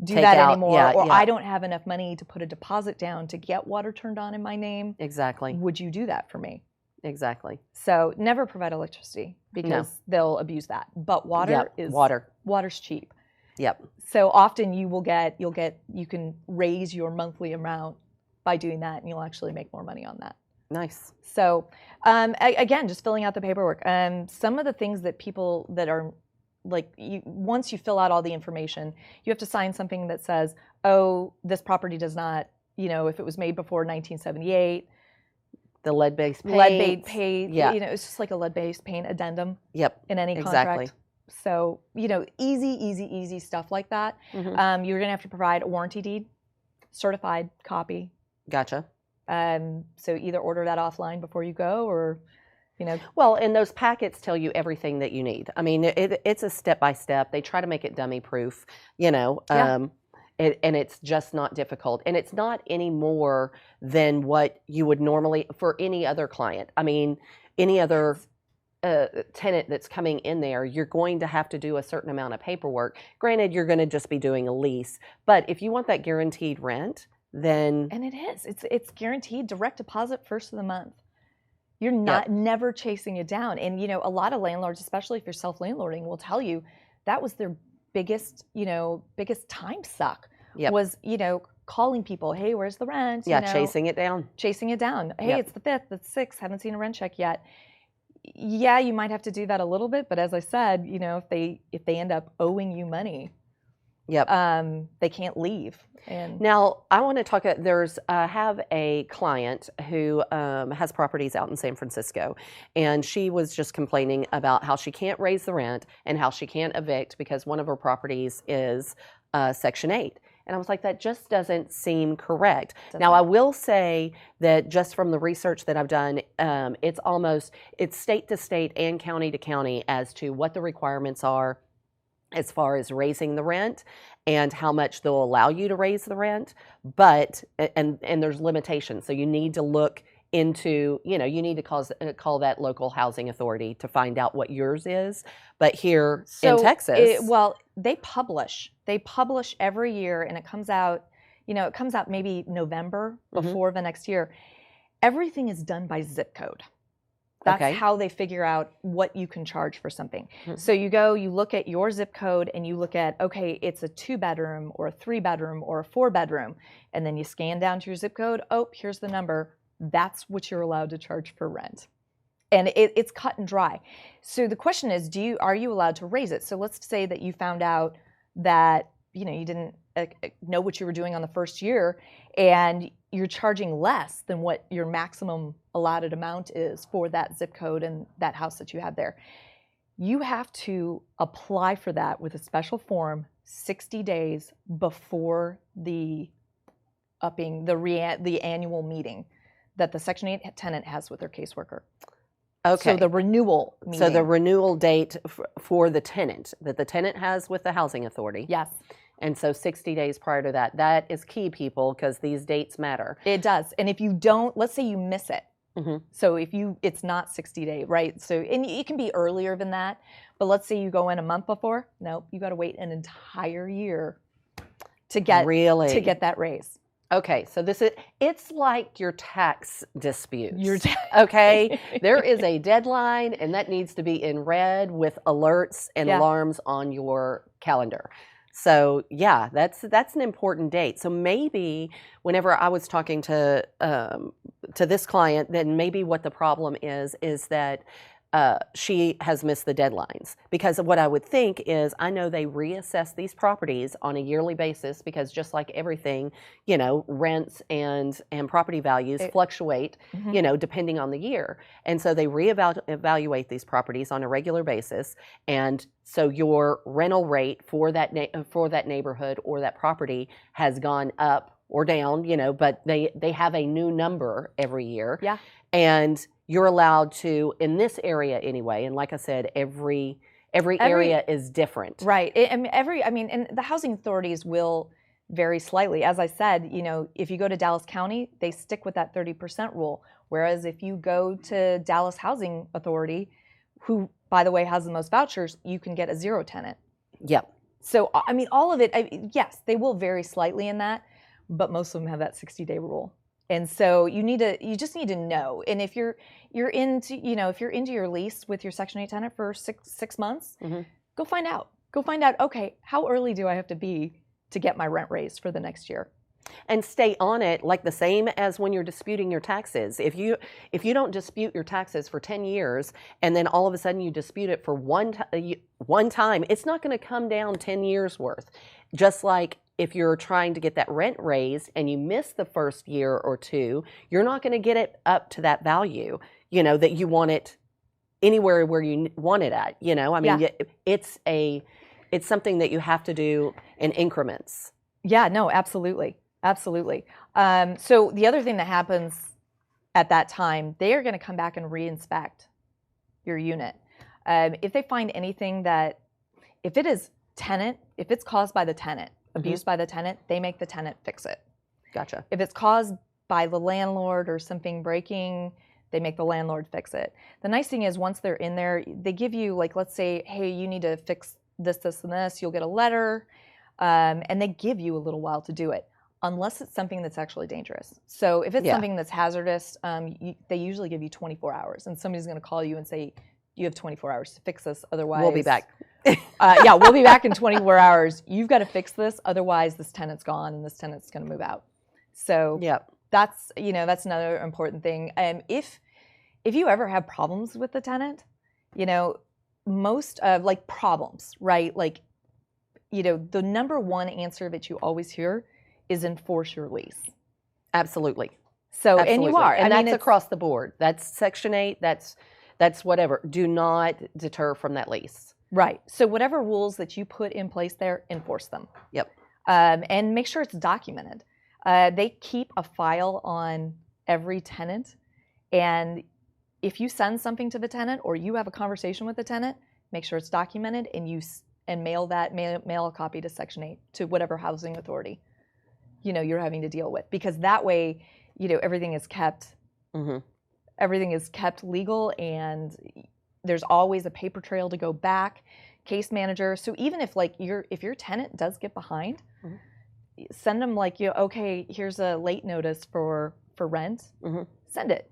[SPEAKER 3] do that anymore, or I don't have enough money to put a deposit down to get water turned on in my name.
[SPEAKER 1] Exactly.
[SPEAKER 3] Would you do that for me?
[SPEAKER 1] Exactly.
[SPEAKER 3] So never provide electricity because they'll abuse that. But water's cheap.
[SPEAKER 1] Yep.
[SPEAKER 3] So often you can raise your monthly amount by doing that, and you'll actually make more money on that.
[SPEAKER 1] Nice.
[SPEAKER 3] So again, just filling out the paperwork. Some of the things that people that are like, once you fill out all the information, you have to sign something that says, oh, this property does not, you know, if it was made before 1978.
[SPEAKER 1] The lead-based paint.
[SPEAKER 3] Lead-based paint.
[SPEAKER 1] Yeah.
[SPEAKER 3] You know, it's just like a lead-based paint addendum.
[SPEAKER 1] Yep.
[SPEAKER 3] In any contract. So, you know, easy stuff like that. You're going to have to provide a warranty deed, certified copy.
[SPEAKER 1] Gotcha.
[SPEAKER 3] So either order that offline before you go or, you know.
[SPEAKER 1] Well, and those packets tell you everything that you need. I mean, it's a step-by-step. They try to make it dummy-proof, you know. And it's just not difficult. And it's not any more than what you would normally for any other client. I mean, any other tenant that's coming in there, you're going to have to do a certain amount of paperwork. Granted, you're going to just be doing a lease. But if you want that guaranteed rent, then...
[SPEAKER 3] And it is. It's guaranteed direct deposit first of the month. You're not never chasing it down. And, you know, a lot of landlords, especially if you're self-landlording, will tell you that was their biggest time suck was, you know, calling people, hey, where's the rent?
[SPEAKER 1] Yeah,
[SPEAKER 3] you know,
[SPEAKER 1] chasing it down.
[SPEAKER 3] Hey, it's the 5th, it's 6th, haven't seen a rent check yet. Yeah, you might have to do that a little bit, but as I said, you know, if they end up owing you money, they can't leave. And
[SPEAKER 1] now I want to talk. Have a client who has properties out in San Francisco, and she was just complaining about how she can't raise the rent and how she can't evict because one of her properties is Section 8. And I was like, that just doesn't seem correct. Now, I will say that just from the research that I've done, it's state to state and county to county as to what the requirements are as far as raising the rent and how much they'll allow you to raise the rent. But, and there's limitations. So you need to look into, you need to call that local housing authority to find out what yours is. But here in Texas,
[SPEAKER 3] they publish every year, and it comes out, maybe November before the next year. Everything is done by zip code. That's how they figure out what you can charge for something. So you look at your zip code and you look at, okay, it's a 2-bedroom or a 3-bedroom or a 4-bedroom. And then you scan down to your zip code. Oh, here's the number. That's what you're allowed to charge for rent. And it's cut and dry. So the question is, are you allowed to raise it? So let's say that you found out that, you didn't know what you were doing on the first year, and you're charging less than what your maximum allotted amount is for that zip code and that house that you have there. You have to apply for that with a special form 60 days before the annual meeting that the Section 8 tenant has with their caseworker.
[SPEAKER 1] Okay.
[SPEAKER 3] So the renewal meeting.
[SPEAKER 1] So the renewal date for the tenant that the tenant has with the housing authority.
[SPEAKER 3] Yes.
[SPEAKER 1] And so 60 days prior to that. That is key, people, because these dates matter.
[SPEAKER 3] It does. And if you don't, let's say you miss it. So it's not 60 days, right? So, and it can be earlier than that, but let's say you go in a month before. Nope, you got to wait an entire year to get that raise.
[SPEAKER 1] Okay, so it's like your tax disputes. Okay, there is a deadline, and that needs to be in red with alerts and alarms on your calendar. So yeah, that's an important date. So maybe whenever I was talking to this client, then maybe what the problem is that she has missed the deadlines. Because of what I would think is, I know they reassess these properties on a yearly basis, because just like everything, rents and property values fluctuate, depending on the year. And so they reevaluate these properties on a regular basis. And so your rental rate for that neighborhood or that property has gone up or down, but they have a new number every year. Yeah. And you're allowed to, in this area anyway, and like I said, every area is different.
[SPEAKER 3] Right. And the housing authorities will vary slightly. As I said, if you go to Dallas County, they stick with that 30% rule. Whereas if you go to Dallas Housing Authority, who, by the way, has the most vouchers, you can get a 0 tenant.
[SPEAKER 1] Yep.
[SPEAKER 3] So, all of it, yes, they will vary slightly in that, but most of them have that 60-day rule. And so you just need to know. And if you're into your lease with your Section 8 tenant for six months, go find out. Okay, how early do I have to be to get my rent raised for the next year?
[SPEAKER 1] And stay on it, like the same as when you're disputing your taxes. If you don't dispute your taxes for 10 years and then all of a sudden you dispute it for one time, it's not going to come down 10 years worth. Just like if you're trying to get that rent raised and you miss the first year or two, you're not going to get it up to that value, that you want it anywhere where you want it at. It's something that you have to do in increments.
[SPEAKER 3] Yeah, no, absolutely. Absolutely. So the other thing that happens at that time, they are going to come back and re-inspect your unit. If they find anything if it is tenant, if it's caused by the tenant, abused by the tenant, they make the tenant fix it.
[SPEAKER 1] Gotcha.
[SPEAKER 3] If it's caused by the landlord or something breaking, they make the landlord fix it. The nice thing is, once they're in there, they give you, like, let's say, hey, you need to fix this, this, and this. You'll get a letter, and they give you a little while to do it, unless it's something that's actually dangerous. So if it's something that's hazardous, they usually give you 24 hours, and somebody's going to call you and say, you have 24 hours to fix this, otherwise...
[SPEAKER 1] We'll be back.
[SPEAKER 3] We'll be back in 24 hours. You've got to fix this, otherwise this tenant's gone and this tenant's going to move out. So that's another important thing. If you ever have problems with the tenant, most of problems, right? The number one answer that you always hear is enforce your lease.
[SPEAKER 1] Absolutely.
[SPEAKER 3] So,
[SPEAKER 1] Absolutely.
[SPEAKER 3] And you are.
[SPEAKER 1] And that's across the board. That's Section 8. That's whatever. Do not deter from that lease.
[SPEAKER 3] Right. So whatever rules that you put in place there, enforce them.
[SPEAKER 1] Yep.
[SPEAKER 3] And make sure it's documented. They keep a file on every tenant. And if you send something to the tenant or you have a conversation with the tenant, make sure it's documented and mail a copy to Section 8, to whatever housing authority you're having to deal with. Because that way, everything is kept
[SPEAKER 1] Mm-hmm.
[SPEAKER 3] Everything is kept legal, and there's always a paper trail to go back. Case manager. So even if like if your tenant does get behind, send them like, okay, here's a late notice for rent. Send it.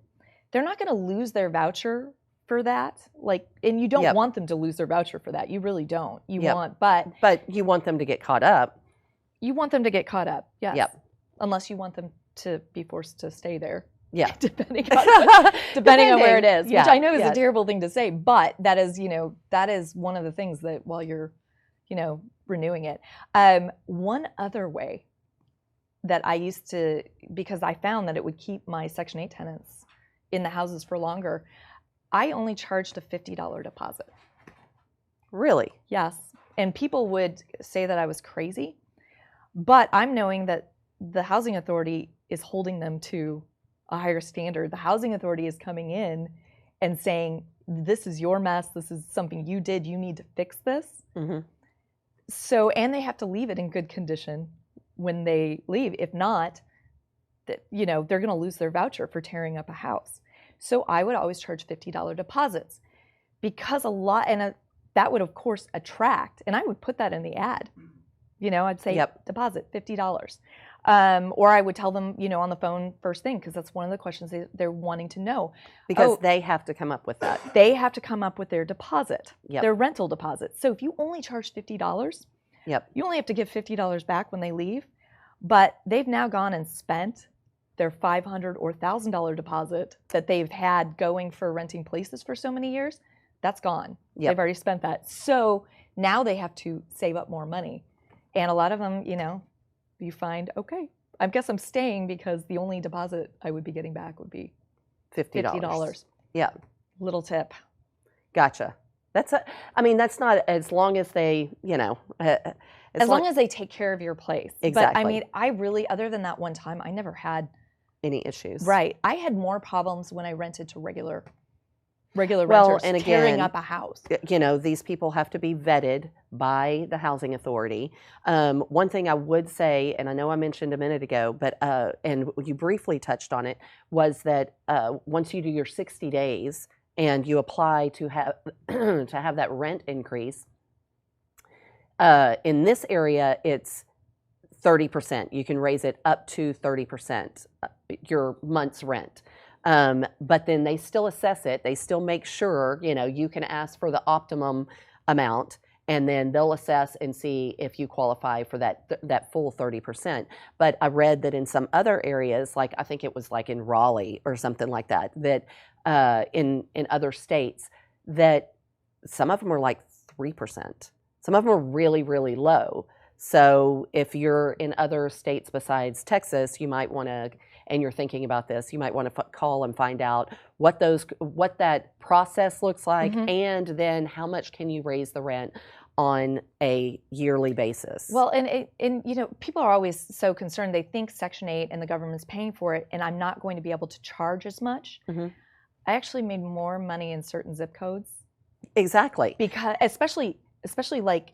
[SPEAKER 3] They're not going to lose their voucher for that. Like, and you don't want them to lose their voucher for that. You really don't. You want, but
[SPEAKER 1] you want them to get caught up.
[SPEAKER 3] You want them to get caught up. Yes.
[SPEAKER 1] Yep.
[SPEAKER 3] Unless you want them to be forced to stay there.
[SPEAKER 1] Yeah.
[SPEAKER 3] depending on where it is, which I know is a terrible thing to say, but that is, that is one of the things that while you're, renewing it. One other way that I used to, because I found that it would keep my Section 8 tenants in the houses for longer, I only charged a $50 deposit.
[SPEAKER 1] Really?
[SPEAKER 3] Yes. And people would say that I was crazy, but I'm knowing that the housing authority is holding them to a higher standard. The housing authority is coming in and saying, this is your mess. This is something you did. You need to fix this. So, and they have to leave it in good condition when they leave. If not, they're going to lose their voucher for tearing up a house. So I would always charge $50 deposits because that would of course attract, and I would put that in the ad. I'd say deposit $50. Or I would tell them, on the phone first thing, because that's one of the questions they're wanting to know.
[SPEAKER 1] Because they have to come up with that.
[SPEAKER 3] They have to come up with their deposit, their rental deposit. So if you only charge $50, you only have to give $50 back when they leave. But they've now gone and spent their $500 or $1,000 deposit that they've had going for renting places for so many years. That's gone. They've already spent that. So now they have to save up more money. And a lot of them, you find, okay, I guess I'm staying because the only deposit I would be getting back would be $50.
[SPEAKER 1] Yeah.
[SPEAKER 3] Little tip.
[SPEAKER 1] Gotcha. That's not as long as they,
[SPEAKER 3] as long as they take care of your place.
[SPEAKER 1] Exactly.
[SPEAKER 3] But I really, other than that one time, I never had
[SPEAKER 1] any issues.
[SPEAKER 3] Right. I had more problems when I rented to regular renters
[SPEAKER 1] and again,
[SPEAKER 3] tearing up a house.
[SPEAKER 1] These people have to be vetted by the housing authority. One thing I would say, and I know I mentioned a minute ago, but and you briefly touched on it, was that once you do your 60 days and you apply to have to have that rent increase, in this area it's 30%. You can raise it up to 30%, your month's rent. But then they still assess it. They still make sure, you can ask for the optimum amount, and then they'll assess and see if you qualify for that full 30%. But I read that in some other areas, like I think it was like in Raleigh or something like that, that in other states, that some of them are like 3%. Some of them are really, really low. So if you're in other states besides Texas, you might want to, and you're thinking about this, you might want to call and find out what that process looks like, and then how much can you raise the rent on a yearly basis.
[SPEAKER 3] Well, and people are always so concerned. They think Section 8 and the government's paying for it, and I'm not going to be able to charge as much. I actually made more money in certain zip codes.
[SPEAKER 1] Exactly.
[SPEAKER 3] Because especially like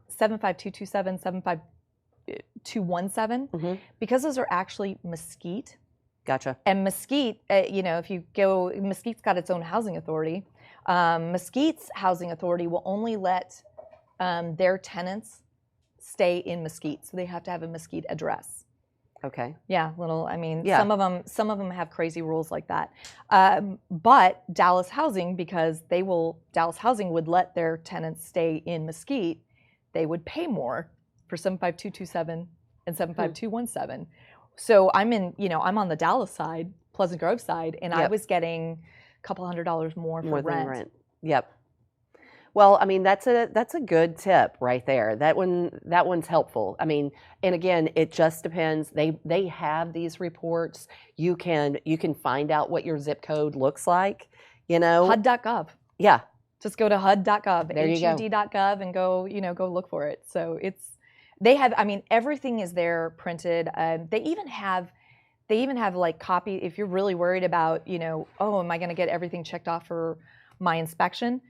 [SPEAKER 3] 75227, 75217, because those are actually Mesquite.
[SPEAKER 1] Gotcha.
[SPEAKER 3] And Mesquite, if you go, Mesquite's got its own housing authority. Mesquite's housing authority will only let their tenants stay in Mesquite, so they have to have a Mesquite address.
[SPEAKER 1] Okay.
[SPEAKER 3] Yeah, some of them have crazy rules like that. But Dallas Housing, because Dallas Housing would let their tenants stay in Mesquite, they would pay more for 75227 and 75217. So I'm on the Dallas side, Pleasant Grove side, and I was getting a couple $100 more for
[SPEAKER 1] than rent. Yep. Well, that's a good tip right there. That one's helpful. And again, it just depends. They have these reports. You can find out what your zip code looks like.
[SPEAKER 3] HUD.gov.
[SPEAKER 1] Yeah.
[SPEAKER 3] Just go to HUD.gov,
[SPEAKER 1] there you go.
[SPEAKER 3] HUD.gov, and go look for it. So they have, everything is there printed. They even have like copy, if you're really worried about, am I going to get everything checked off for my inspection?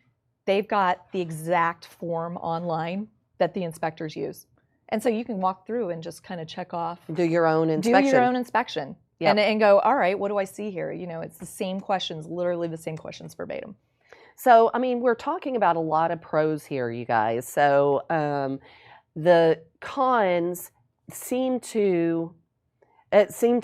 [SPEAKER 3] They've got the exact form online that the inspectors use. And so you can walk through and just kind of check off.
[SPEAKER 1] Do your own inspection. Yep.
[SPEAKER 3] and go, all right, what do I see here? You know, it's the same questions, literally the same questions verbatim.
[SPEAKER 1] So, I mean, we're talking about a lot of pros here, you guys. So, the cons seem to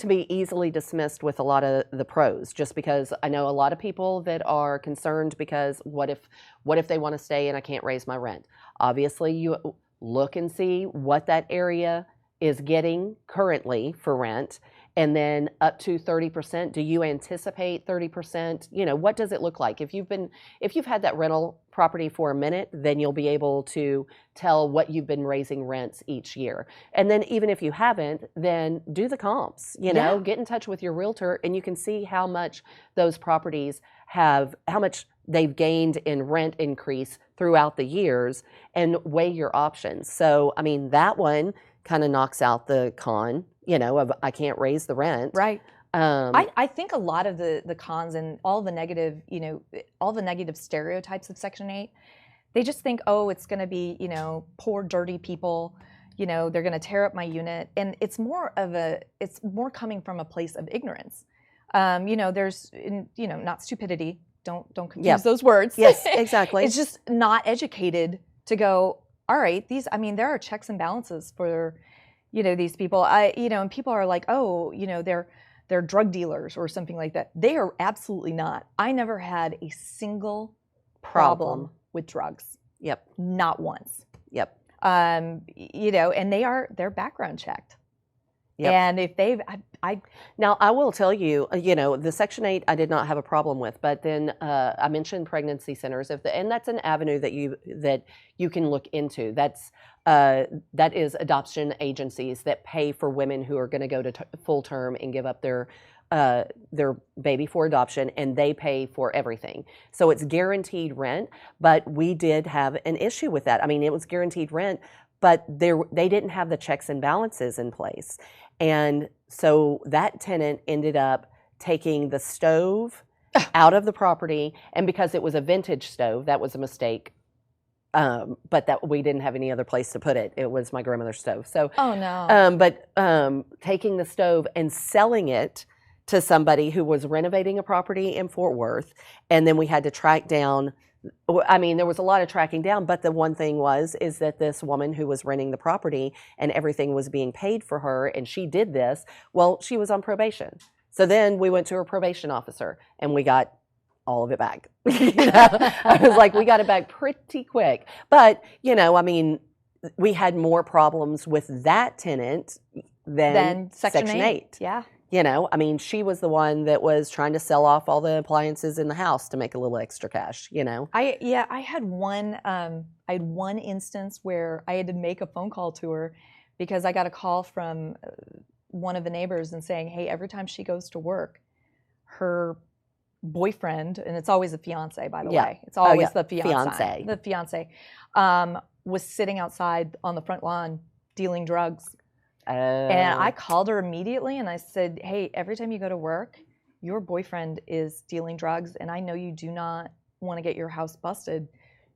[SPEAKER 1] be easily dismissed with a lot of the pros, just because I know a lot of people that are concerned because what if they want to stay and I can't raise my rent? Obviously, you look and see what that area is getting currently for rent, and then up to 30%. Do you anticipate 30%? You know, what does it look like? If you've had that rental property for a minute, then you'll be able to tell what you've been raising rents each year. And then even if you haven't, then do the comps, you know, get in touch with your realtor and you can see how much those properties how much they've gained in rent increase throughout the years and weigh your options. So, I mean, that one kind of knocks out the con, you know, of I can't raise the rent.
[SPEAKER 3] Right. I think a lot of the cons and all the negative, you know, all the negative stereotypes of Section 8, they just think, oh, it's going to be, you know, poor, dirty people, you know, they're going to tear up my unit. And it's more coming from a place of ignorance. You know, there's, you know, not stupidity. Don't confuse those words.
[SPEAKER 1] Yes, exactly.
[SPEAKER 3] It's just not educated to go, all right, there are checks and balances for, you know, these people. You know, and people are like, oh, you know, they're drug dealers or something like that. They are absolutely not. I never had a single problem with drugs.
[SPEAKER 1] Yep.
[SPEAKER 3] Not once.
[SPEAKER 1] Yep.
[SPEAKER 3] You know, and they're background checked.
[SPEAKER 1] Yep.
[SPEAKER 3] And if
[SPEAKER 1] now I will tell you, you know, the Section 8 I did not have a problem with, but then I mentioned pregnancy centers, and that's an avenue that you can look into. That is adoption agencies that pay for women who are going to go to full term and give up their baby for adoption, and they pay for everything. So it's guaranteed rent, but we did have an issue with that. I mean, it was guaranteed rent, but they didn't have the checks and balances in place. And so that tenant ended up taking the stove out of the property, and because it was a vintage stove, that was a mistake. But that we didn't have any other place to put it. It was my grandmother's stove. So,
[SPEAKER 3] oh no.
[SPEAKER 1] But taking the stove and selling it to somebody who was renovating a property in Fort Worth, and then we had to track down. I mean, there was a lot of tracking down, but the one thing is that this woman who was renting the property and everything was being paid for her, and she did this. Well, she was on probation. So then we went to her probation officer, and we got all of it back. You know? I was like, we got it back pretty quick. But, you know, I mean, we had more problems with that tenant than Section 8.
[SPEAKER 3] Yeah.
[SPEAKER 1] You know, I mean, she was the one that was trying to sell off all the appliances in the house to make a little extra cash, you know.
[SPEAKER 3] I had one instance where I had to make a phone call to her because I got a call from one of the neighbors and saying, hey, every time she goes to work, her boyfriend, and it's always a fiance, by the way. It's always the fiance. The fiance was sitting outside on the front lawn dealing drugs. And I called her immediately and I said, hey, every time you go to work, your boyfriend is dealing drugs and I know you do not want to get your house busted.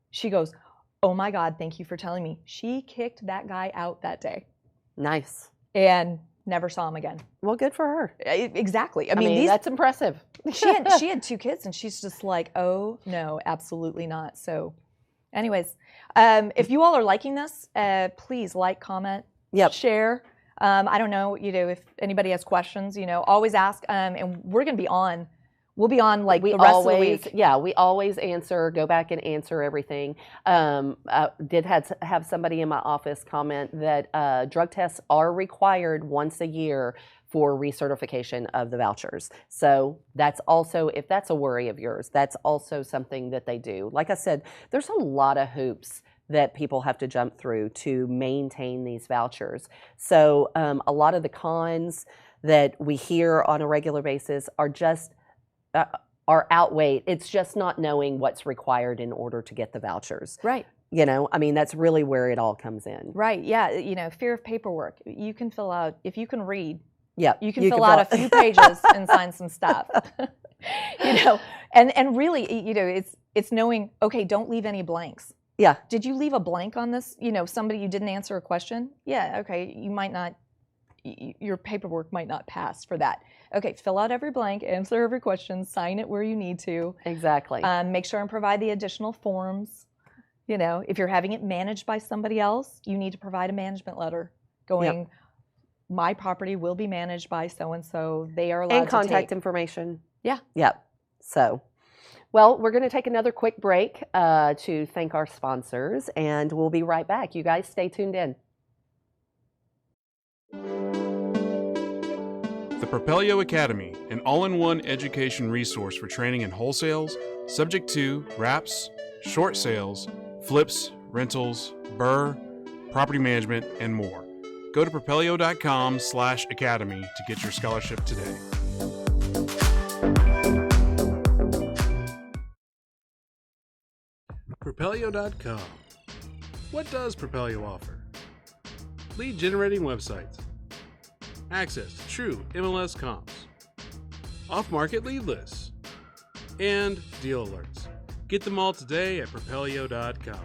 [SPEAKER 3] She goes, oh my God, thank you for telling me. She kicked that guy out that day.
[SPEAKER 1] Nice.
[SPEAKER 3] And never saw him again.
[SPEAKER 1] Well, good for her.
[SPEAKER 3] Exactly.
[SPEAKER 1] I mean that's impressive.
[SPEAKER 3] she had 2 kids and she's just like, oh no, absolutely not. So anyways, if you all are liking this, please like, comment, share. I don't know, you know, if anybody has questions, you know, always ask. And we're going to be on. We'll be on like the rest of the week.
[SPEAKER 1] Yeah, we always answer, go back and answer everything. Did have somebody in my office comment that drug tests are required once a year for recertification of the vouchers. So that's also, if that's a worry of yours, that's also something that they do. Like I said, there's a lot of hoops that people have to jump through to maintain these vouchers. So a lot of the cons that we hear on a regular basis are just are outweighed. It's just not knowing what's required in order to get the vouchers.
[SPEAKER 3] Right.
[SPEAKER 1] You know, I mean, that's really where it all comes in.
[SPEAKER 3] Right. Yeah. You know, fear of paperwork. You can fill out, if you can read,
[SPEAKER 1] yeah,
[SPEAKER 3] you can fill out a few pages and sign some stuff. You know, and really, you know, it's knowing, okay, don't leave any blanks.
[SPEAKER 1] Yeah.
[SPEAKER 3] Did you leave a blank on this? You know, somebody you didn't answer a question? Yeah, okay, you might not your paperwork might not pass for that. Okay, fill out every blank, answer every question, sign it where you need to.
[SPEAKER 1] Exactly.
[SPEAKER 3] Make sure and provide the additional forms. You know, if you're having it managed by somebody else, you need to provide a management letter going, my property will be managed by so-and-so. They are allowed
[SPEAKER 1] And contact
[SPEAKER 3] to
[SPEAKER 1] information.
[SPEAKER 3] Yeah.
[SPEAKER 1] Yep. So, well, we're going to take another quick break to thank our sponsors, and we'll be right back. You guys stay tuned in.
[SPEAKER 4] The Propelio Academy, an all-in-one education resource for training in wholesales, subject to wraps, short sales, flips, rentals, BRRRR, property management, and more. Go to propelio.com/academy to get your scholarship today. Propelio.com. What does Propelio offer? Lead generating websites, access to true MLS comps, off-market lead lists, and deal alerts. Get them all today at Propelio.com.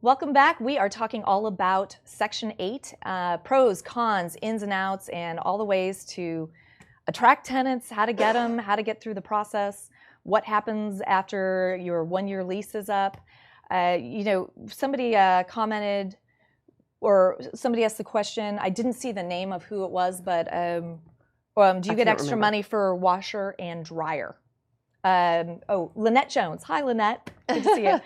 [SPEAKER 3] Welcome back. We are talking all about Section 8, pros, cons, ins and outs, and all the ways to attract tenants, how to get them, how to get through the process, what happens after your one-year lease is up. You know, somebody commented, or somebody asked the question, I didn't see the name of who it was, but do you get extra money for washer and dryer? Oh, Lynette Jones. Hi, Lynette. Good to see you.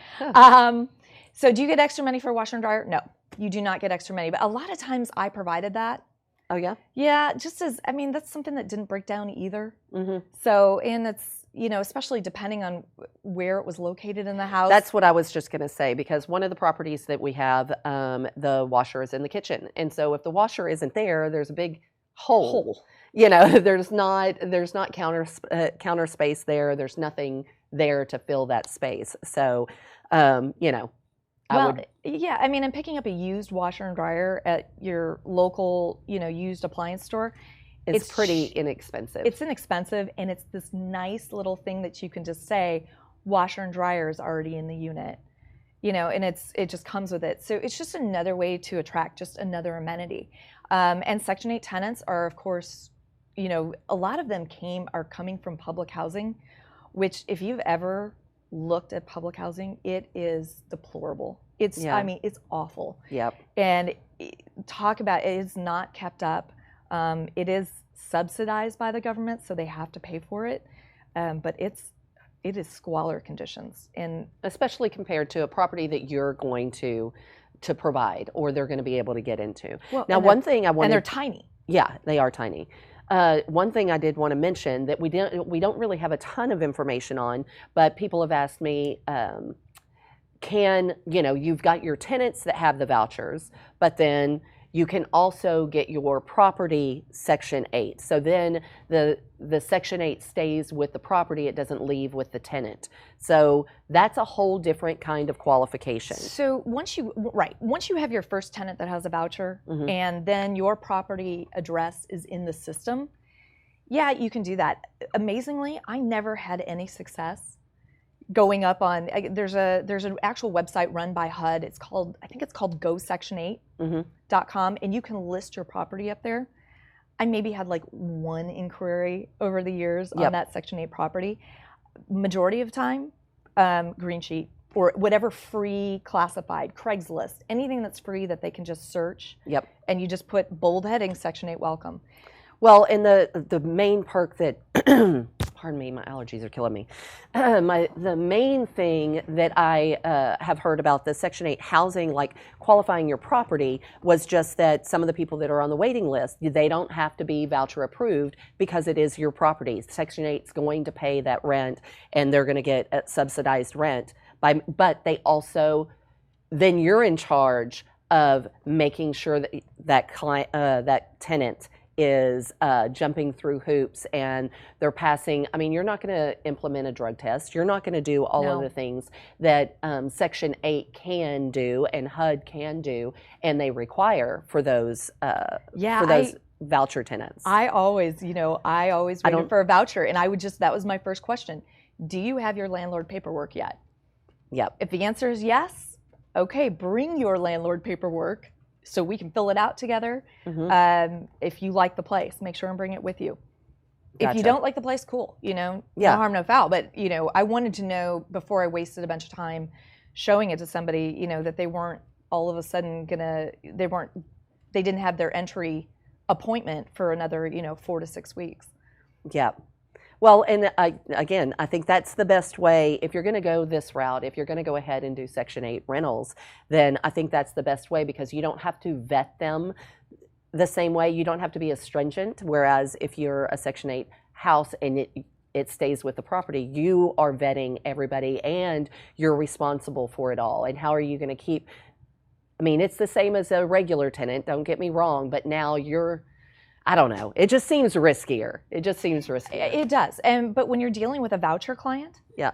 [SPEAKER 3] So do you get extra money for washer and dryer? No, you do not get extra money. But a lot of times I provided that.
[SPEAKER 1] Oh, yeah?
[SPEAKER 3] Yeah, just as, I mean, that's something that didn't break down either.
[SPEAKER 1] Mm-hmm.
[SPEAKER 3] So, and it's, you know, especially depending on where it was located in the house.
[SPEAKER 1] That's what I was just going to say, because one of the properties that we have, the washer is in the kitchen. And so if the washer isn't there, there's a big hole. You know, there's not counter space there. There's nothing there to fill that space. So, you know,
[SPEAKER 3] yeah, I mean, and picking up a used washer and dryer at your local, you know, used appliance store,
[SPEAKER 1] it's pretty inexpensive.
[SPEAKER 3] It's inexpensive, and it's this nice little thing that you can just say, washer and dryer is already in the unit, you know, and it just comes with it. So it's just another way to attract just another amenity. And Section 8 tenants are, of course, you know, a lot of them are coming from public housing, which if you've ever looked at public housing, it is deplorable. It's, I mean, it's awful.
[SPEAKER 1] Yep.
[SPEAKER 3] And talk about it is not kept up. It is subsidized by the government, so they have to pay for it. But it is squalor conditions, and
[SPEAKER 1] especially compared to a property that you're going to provide, or they're going to be able to get into.
[SPEAKER 3] Well,
[SPEAKER 1] now, one thing I wanted,
[SPEAKER 3] and they're tiny.
[SPEAKER 1] Yeah, they are tiny. One thing I did want to mention that we don't really have a ton of information on, but people have asked me, you know, you've got your tenants that have the vouchers, but then you can also get your property Section 8. So then the Section 8 stays with the property, it doesn't leave with the tenant. So that's a whole different kind of qualification.
[SPEAKER 3] So once you have your first tenant that has a voucher,
[SPEAKER 1] Mm-hmm.
[SPEAKER 3] and then your property address is in the system, yeah, you can do that. Amazingly, I never had any success going up on, there's an actual website run by HUD. I think it's called GoSection8.com, and you can list your property up there. I maybe had like one inquiry over the years on that Section 8 property. Majority of time, GREENSHEET or whatever free classified, Craigslist, anything that's free that they can just search.
[SPEAKER 1] Yep.
[SPEAKER 3] And you just put bold heading, Section 8 welcome.
[SPEAKER 1] Well, and the main perk that, pardon me, my allergies are killing me. The main thing that I have heard about the Section 8 housing, like qualifying your property, was just that some of the people that are on the waiting list, they don't have to be voucher approved because it is your property. Section 8 is going to pay that rent, and they're going to get subsidized rent. But they also, then you're in charge of making sure that that tenant is jumping through hoops, and they're passing. I mean, you're not going to implement a drug test. You're not going to do all of the things that Section 8 can do and HUD can do, and they require for those voucher tenants.
[SPEAKER 3] I always waited for a voucher, and that was my first question. Do you have your landlord paperwork yet?
[SPEAKER 1] Yep.
[SPEAKER 3] If the answer is yes, okay, bring your landlord paperwork so we can fill it out together. If you like the place, make sure and bring it with you. If you don't like the place, cool, no harm, no foul. But, I wanted to know before I wasted a bunch of time showing it to somebody, that they weren't all of a sudden they didn't have their entry appointment for another, 4 to 6 weeks.
[SPEAKER 1] Yeah. Well, and I think that's the best way. If you're going to go this route, if you're going to go ahead and do Section 8 rentals, then I think that's the best way, because you don't have to vet them the same way. You don't have to be as stringent. Whereas if you're a Section 8 house and it stays with the property, you are vetting everybody and you're responsible for it all. And how are you going to keep, it's the same as a regular tenant, don't get me wrong, but now I don't know. It just seems riskier. It
[SPEAKER 3] does. But when you're dealing with a voucher client,
[SPEAKER 1] yeah.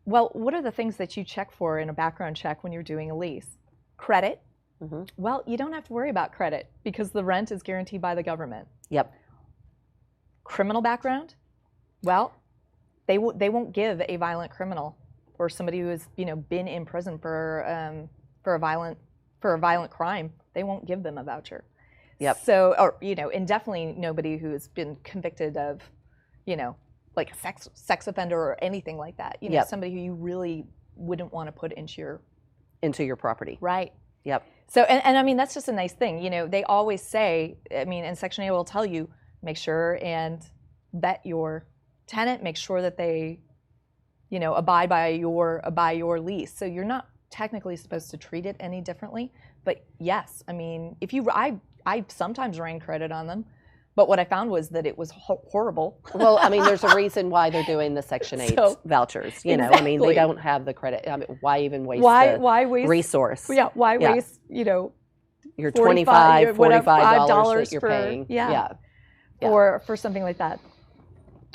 [SPEAKER 3] Well, what are the things that you check for in a background check when you're doing a lease? Credit. Well, you don't have to worry about credit because the rent is guaranteed by the government.
[SPEAKER 1] Yep.
[SPEAKER 3] Criminal background. Well, they won't give a violent criminal or somebody who has been in prison for a violent crime. They won't give them a voucher.
[SPEAKER 1] Yep.
[SPEAKER 3] So, and definitely nobody who's been convicted of, like a sex offender or anything like that. Somebody who you really wouldn't want to put into your
[SPEAKER 1] property.
[SPEAKER 3] Right.
[SPEAKER 1] Yep.
[SPEAKER 3] So, and that's just a nice thing. They always say, and Section 8 will tell you, make sure and vet your tenant, make sure that they, abide by your lease. So you're not technically supposed to treat it any differently. But yes, I sometimes ran credit on them, but what I found was that it was horrible.
[SPEAKER 1] Well, there's a reason why they're doing the Section 8 vouchers.
[SPEAKER 3] Exactly.
[SPEAKER 1] They don't have the credit. why even waste
[SPEAKER 3] why waste
[SPEAKER 1] resource?
[SPEAKER 3] Yeah, why waste,
[SPEAKER 1] your $25, $45 that you're paying.
[SPEAKER 3] Yeah. For something like that.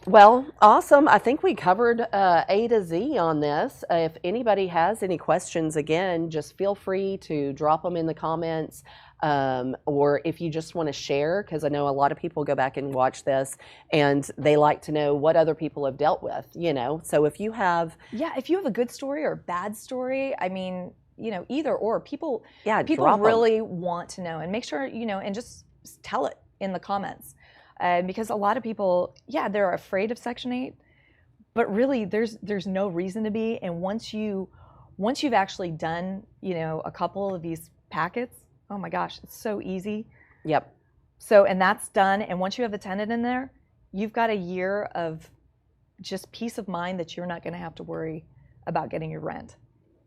[SPEAKER 1] Well, awesome. I think we covered A to Z on this. If anybody has any questions, again, just feel free to drop them in the comments, or if you just want to share, because I know a lot of people go back and watch this and they like to know what other people have dealt with, So if you have
[SPEAKER 3] a good story or a bad story, either or, people
[SPEAKER 1] drop
[SPEAKER 3] really want to know, and make sure, and just tell it in the comments. Because a lot of people, they're afraid of Section 8, but really there's no reason to be. And once you've actually done, a couple of these packets, oh my gosh, it's so easy.
[SPEAKER 1] Yep.
[SPEAKER 3] So, and that's done. And once you have a tenant in there, you've got a year of just peace of mind that you're not going to have to worry about getting your rent.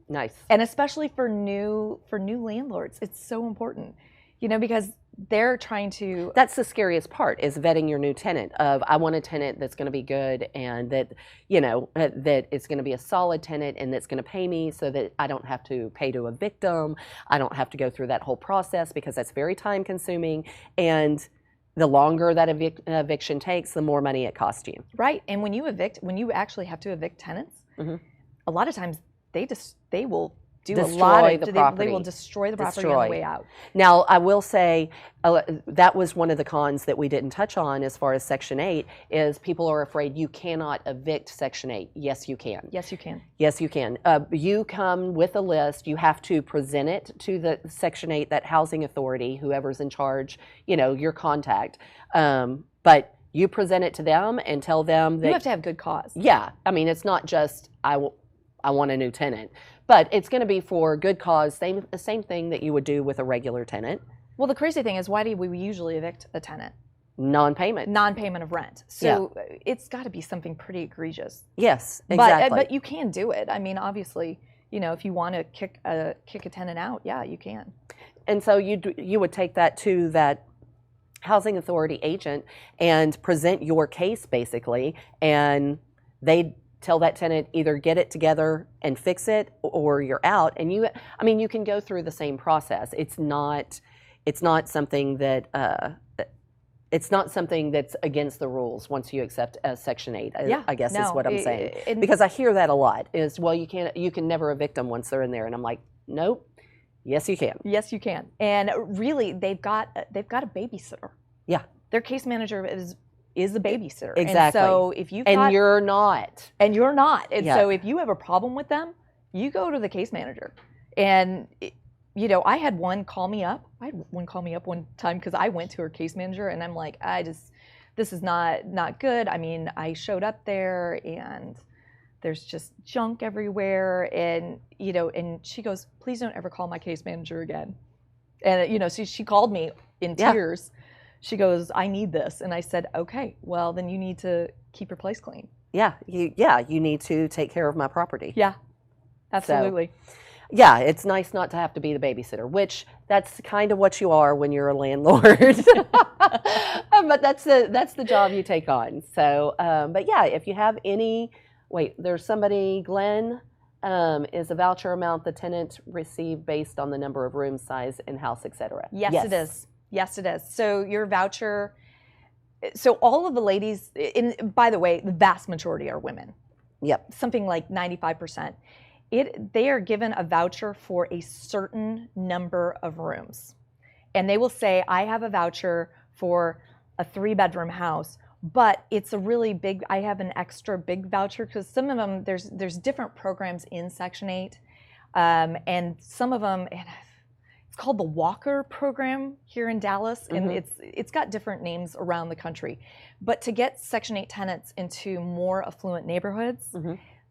[SPEAKER 1] Nice.
[SPEAKER 3] And especially for new landlords, it's so important, because they're trying to.
[SPEAKER 1] That's the scariest part, is vetting your new tenant. I want a tenant that's going to be good, and that that it's going to be a solid tenant, and that's going to pay me so that I don't have to pay to evict them. I don't have to go through that whole process, because that's very time consuming, and the longer that eviction takes, the more money it costs you.
[SPEAKER 3] Right. And when you actually have to evict tenants, a lot of times they will destroy the property. They will destroy the property on the way out.
[SPEAKER 1] Now, I will say that was one of the cons that we didn't touch on as far as Section 8, is people are afraid you cannot evict Section 8. Yes, you can.
[SPEAKER 3] Yes, you can.
[SPEAKER 1] Yes, you can. You come with a list. You have to present it to the Section 8, that housing authority, whoever's in charge, your contact. But you present it to them and tell them that
[SPEAKER 3] you have to have good cause.
[SPEAKER 1] Yeah. It's not just, I want a new tenant. But it's going to be for good cause, the same thing that you would do with a regular tenant.
[SPEAKER 3] Well, the crazy thing is, why do we usually evict a tenant?
[SPEAKER 1] Non-payment.
[SPEAKER 3] Non-payment of rent. So it's got to be something pretty egregious.
[SPEAKER 1] Yes, exactly.
[SPEAKER 3] But you can do it. Obviously, if you want to kick a tenant out, you can.
[SPEAKER 1] And so you would take that to that housing authority agent and present your case, basically, and they tell that tenant, either get it together and fix it, or you're out. And you can go through the same process. It's not something that it's not something that's against the rules once you accept Section 8. I guess is what I'm saying. Because I hear that a lot, is, well, you can never evict them once they're in there, and I'm like, nope. Yes, you can.
[SPEAKER 3] Yes, you can. And really, they've got a babysitter.
[SPEAKER 1] Yeah.
[SPEAKER 3] Their case manager is a babysitter.
[SPEAKER 1] Exactly.
[SPEAKER 3] And so if
[SPEAKER 1] you're not.
[SPEAKER 3] And so if you have a problem with them, you go to the case manager. And you know, I had one call me up. I had one call me up one time because I went to her case manager, and I'm like, this is not good. I mean, I showed up there and there's just junk everywhere, and you know, and she goes, please don't ever call my case manager again. And you know, she called me in tears. She goes, I need this, and I said, okay, well then you need to keep your place clean.
[SPEAKER 1] Yeah, you need to take care of my property.
[SPEAKER 3] Yeah, absolutely.
[SPEAKER 1] So, yeah, it's nice not to have to be the babysitter, which that's kind of what you are when you're a landlord. But that's the job you take on. So, but yeah, if you have any, there's somebody, Glenn, is a voucher amount the tenant received based on the number of room size in house, etc.
[SPEAKER 3] Yes, it is. Yes, it is. So your voucher, so all of the ladies, by the way, the vast majority are women.
[SPEAKER 1] Yep.
[SPEAKER 3] Something like 95%. They are given a voucher for a certain number of rooms. And they will say, I have a voucher for a 3-bedroom house, but it's a really big, I have an extra big voucher, because some of them, there's different programs in Section 8. And some of them, it's called the Walker program here in Dallas, and it's got different names around the country. But to get Section 8 tenants into more affluent neighborhoods,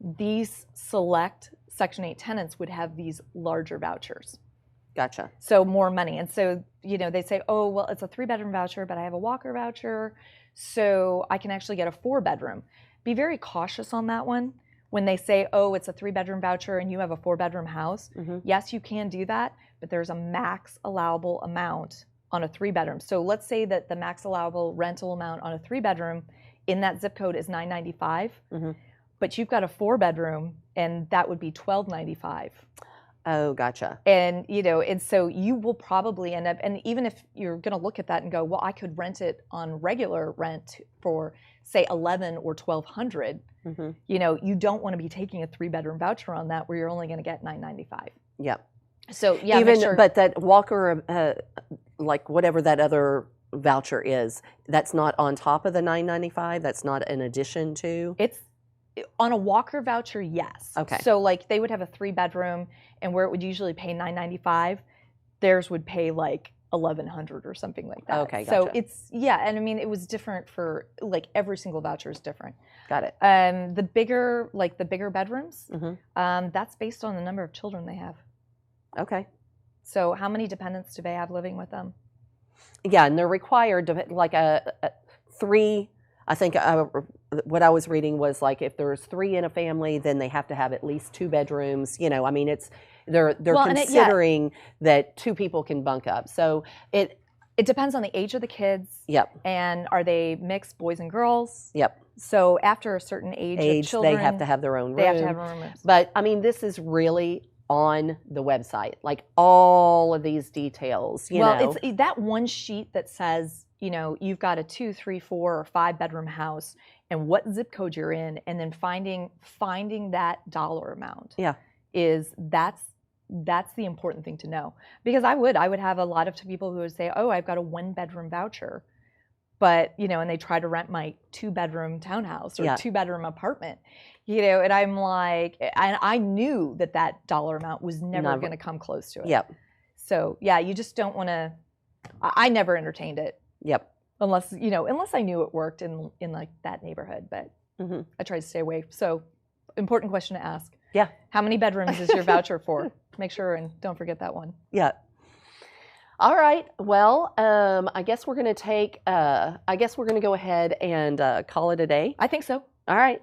[SPEAKER 3] these select Section 8 tenants would have these larger vouchers.
[SPEAKER 1] Gotcha.
[SPEAKER 3] So more money. And so, you know, they say, oh, well, it's a 3-bedroom voucher, but I have a Walker voucher, so I can actually get a 4-bedroom. Be very cautious on that one. When they say, oh, it's a 3-bedroom voucher and you have a 4-bedroom house, yes, you can do that, but there's a max allowable amount on a 3-bedroom. So let's say that the max allowable rental amount on a 3-bedroom in that zip code is $995. But you've got a 4-bedroom, and that would be $1,295.
[SPEAKER 1] Oh, gotcha.
[SPEAKER 3] And you know, and so you will probably end up, and even if you're going to look at that and go, well, I could rent it on regular rent for say $1,100 or $1,200. You know, you don't want to be taking a 3-bedroom voucher on that where you're only going to get $995.
[SPEAKER 1] Yep.
[SPEAKER 3] So yeah,
[SPEAKER 1] but that Walker, like whatever that other voucher is, that's not on top of the $995. That's not in addition to.
[SPEAKER 3] It's on a Walker voucher, yes.
[SPEAKER 1] Okay.
[SPEAKER 3] So like they would have a 3-bedroom, and where it would usually pay $995, theirs would pay like $1,100 or something like that.
[SPEAKER 1] Okay,
[SPEAKER 3] so
[SPEAKER 1] gotcha.
[SPEAKER 3] it's and I mean it was different for like every single voucher is different.
[SPEAKER 1] Got it.
[SPEAKER 3] The bigger bedrooms, that's based on the number of children they have.
[SPEAKER 1] Okay.
[SPEAKER 3] So how many dependents do they have living with them?
[SPEAKER 1] Yeah, and they're required to like a 3. I think what I was reading was like if there's 3 in a family, then they have to have at least 2 bedrooms. You know, I mean, they're considering that 2 people can bunk up. So it
[SPEAKER 3] depends on the age of the kids.
[SPEAKER 1] Yep.
[SPEAKER 3] And are they mixed boys and girls?
[SPEAKER 1] Yep.
[SPEAKER 3] So after a certain age of children,
[SPEAKER 1] they have to have their own room.
[SPEAKER 3] They have to have their own rooms.
[SPEAKER 1] But I mean, this is really on the website, like all of these details. You know,
[SPEAKER 3] it's that one sheet that says, you know, you've got a 2, 3, 4, or 5-bedroom house, and what zip code you're in, and then finding that dollar amount.
[SPEAKER 1] Yeah,
[SPEAKER 3] that's the important thing to know, because I would have a lot of people who would say, oh, I've got a 1-bedroom voucher, but you know, and they try to rent my 2-bedroom townhouse or 2-bedroom apartment, you know, and I'm like, and I knew that dollar amount was never going to come close to it.
[SPEAKER 1] Yep.
[SPEAKER 3] So yeah, you just don't want to. I never entertained it.
[SPEAKER 1] Yep.
[SPEAKER 3] Unless I knew it worked in like that neighborhood, but I tried to stay away. So, important question to ask.
[SPEAKER 1] Yeah.
[SPEAKER 3] How many bedrooms is your voucher for? Make sure and don't forget that one.
[SPEAKER 1] Yeah. All right. Well, I guess we're going to go ahead and call it a day.
[SPEAKER 3] I think so.
[SPEAKER 1] All right.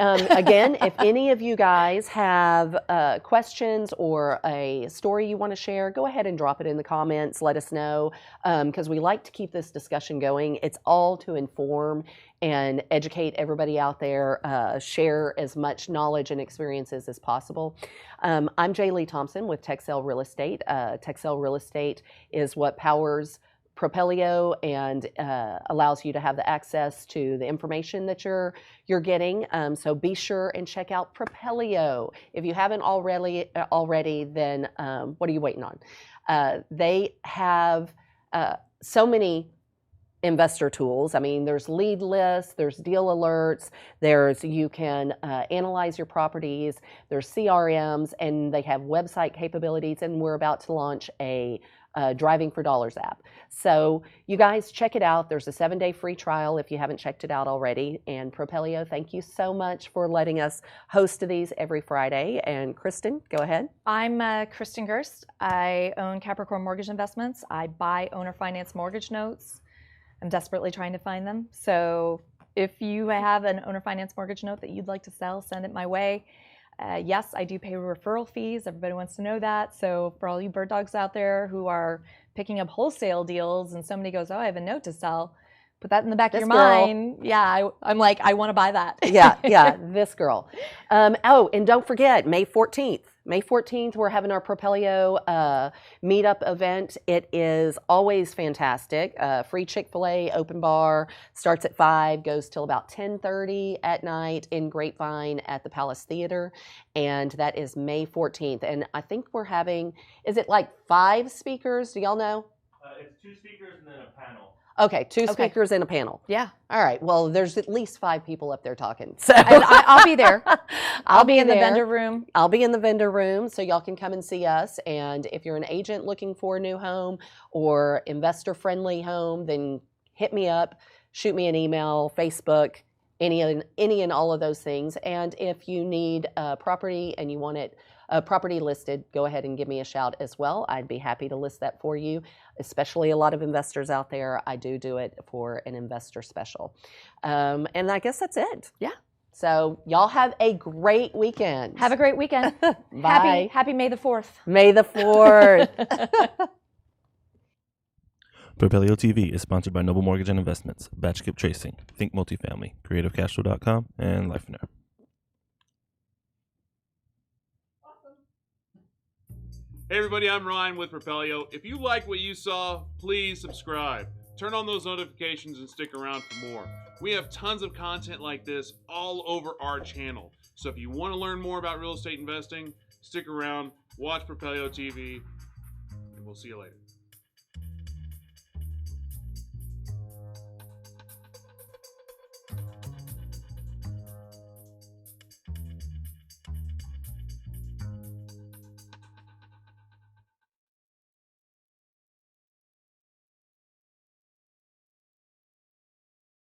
[SPEAKER 1] Again, if any of you guys have questions or a story you want to share, go ahead and drop it in the comments. Let us know, because we like to keep this discussion going. It's all to inform and educate everybody out there, share as much knowledge and experiences as possible. I'm Jer'leigh Thompson with Texel Real Estate. Texel Real Estate is what powers Propelio and allows you to have the access to the information that you're getting. So be sure and check out Propelio. If you haven't already, then what are you waiting on? They have so many investor tools. I mean, there's lead lists, there's deal alerts, you can analyze your properties, there's CRMs, and they have website capabilities, and we're about to launch a Driving for Dollars app. So you guys check it out. There's a 7-day free trial if you haven't checked it out already. And Propelio, thank you so much for letting us host these every Friday. And Kristin, go ahead.
[SPEAKER 3] I'm Kristin Gerst. I own Capricorn Mortgage Investments. I buy owner finance mortgage notes. I'm desperately trying to find them. So if you have an owner finance mortgage note that you'd like to sell, send it my way. Yes, I do pay referral fees. Everybody wants to know that. So for all you bird dogs out there who are picking up wholesale deals and somebody goes, oh, I have a note to sell, put that in the back of your mind. Yeah, I'm like, I want to buy that.
[SPEAKER 1] yeah, this girl. Oh, and don't forget, May 14th. May 14th, we're having our Propelio meetup event. It is always fantastic. Free Chick-fil-A, open bar, starts at 5, goes till about 10:30 at night in Grapevine at the Palace Theater. And that is May 14th. And I think we're having, is it like 5 speakers? Do y'all know?
[SPEAKER 2] It's 2 speakers and then a panel.
[SPEAKER 1] Okay, 2 speakers and a panel.
[SPEAKER 3] Yeah.
[SPEAKER 1] All right. Well, there's at least 5 people up there talking. So
[SPEAKER 3] I'll be there. I'll be in the
[SPEAKER 1] there.
[SPEAKER 3] vendor room.
[SPEAKER 1] I'll be in the vendor room, so y'all can come and see us. And if you're an agent looking for a new home or investor-friendly home, then hit me up, shoot me an email, Facebook, any and all of those things. And if you need a property and you want it property listed, go ahead and give me a shout as well. I'd be happy to list that for you, especially a lot of investors out there. I do it for an investor special. And I guess that's it.
[SPEAKER 3] Yeah.
[SPEAKER 1] So y'all have a great weekend.
[SPEAKER 3] Have a great weekend.
[SPEAKER 1] Bye.
[SPEAKER 3] Happy May the 4th.
[SPEAKER 1] May the 4th.
[SPEAKER 2] Propelio TV is sponsored by Noble Mortgage and Investments, Batch Skip Tracing, Think Multifamily, CreativeCashflow.com, and LifeNer.
[SPEAKER 4] Hey everybody, I'm Ryan with Propelio. If you like what you saw, please subscribe. Turn on those notifications and stick around for more. We have tons of content like this all over our channel. So if you want to learn more about real estate investing, stick around, watch Propelio TV, and we'll see you later.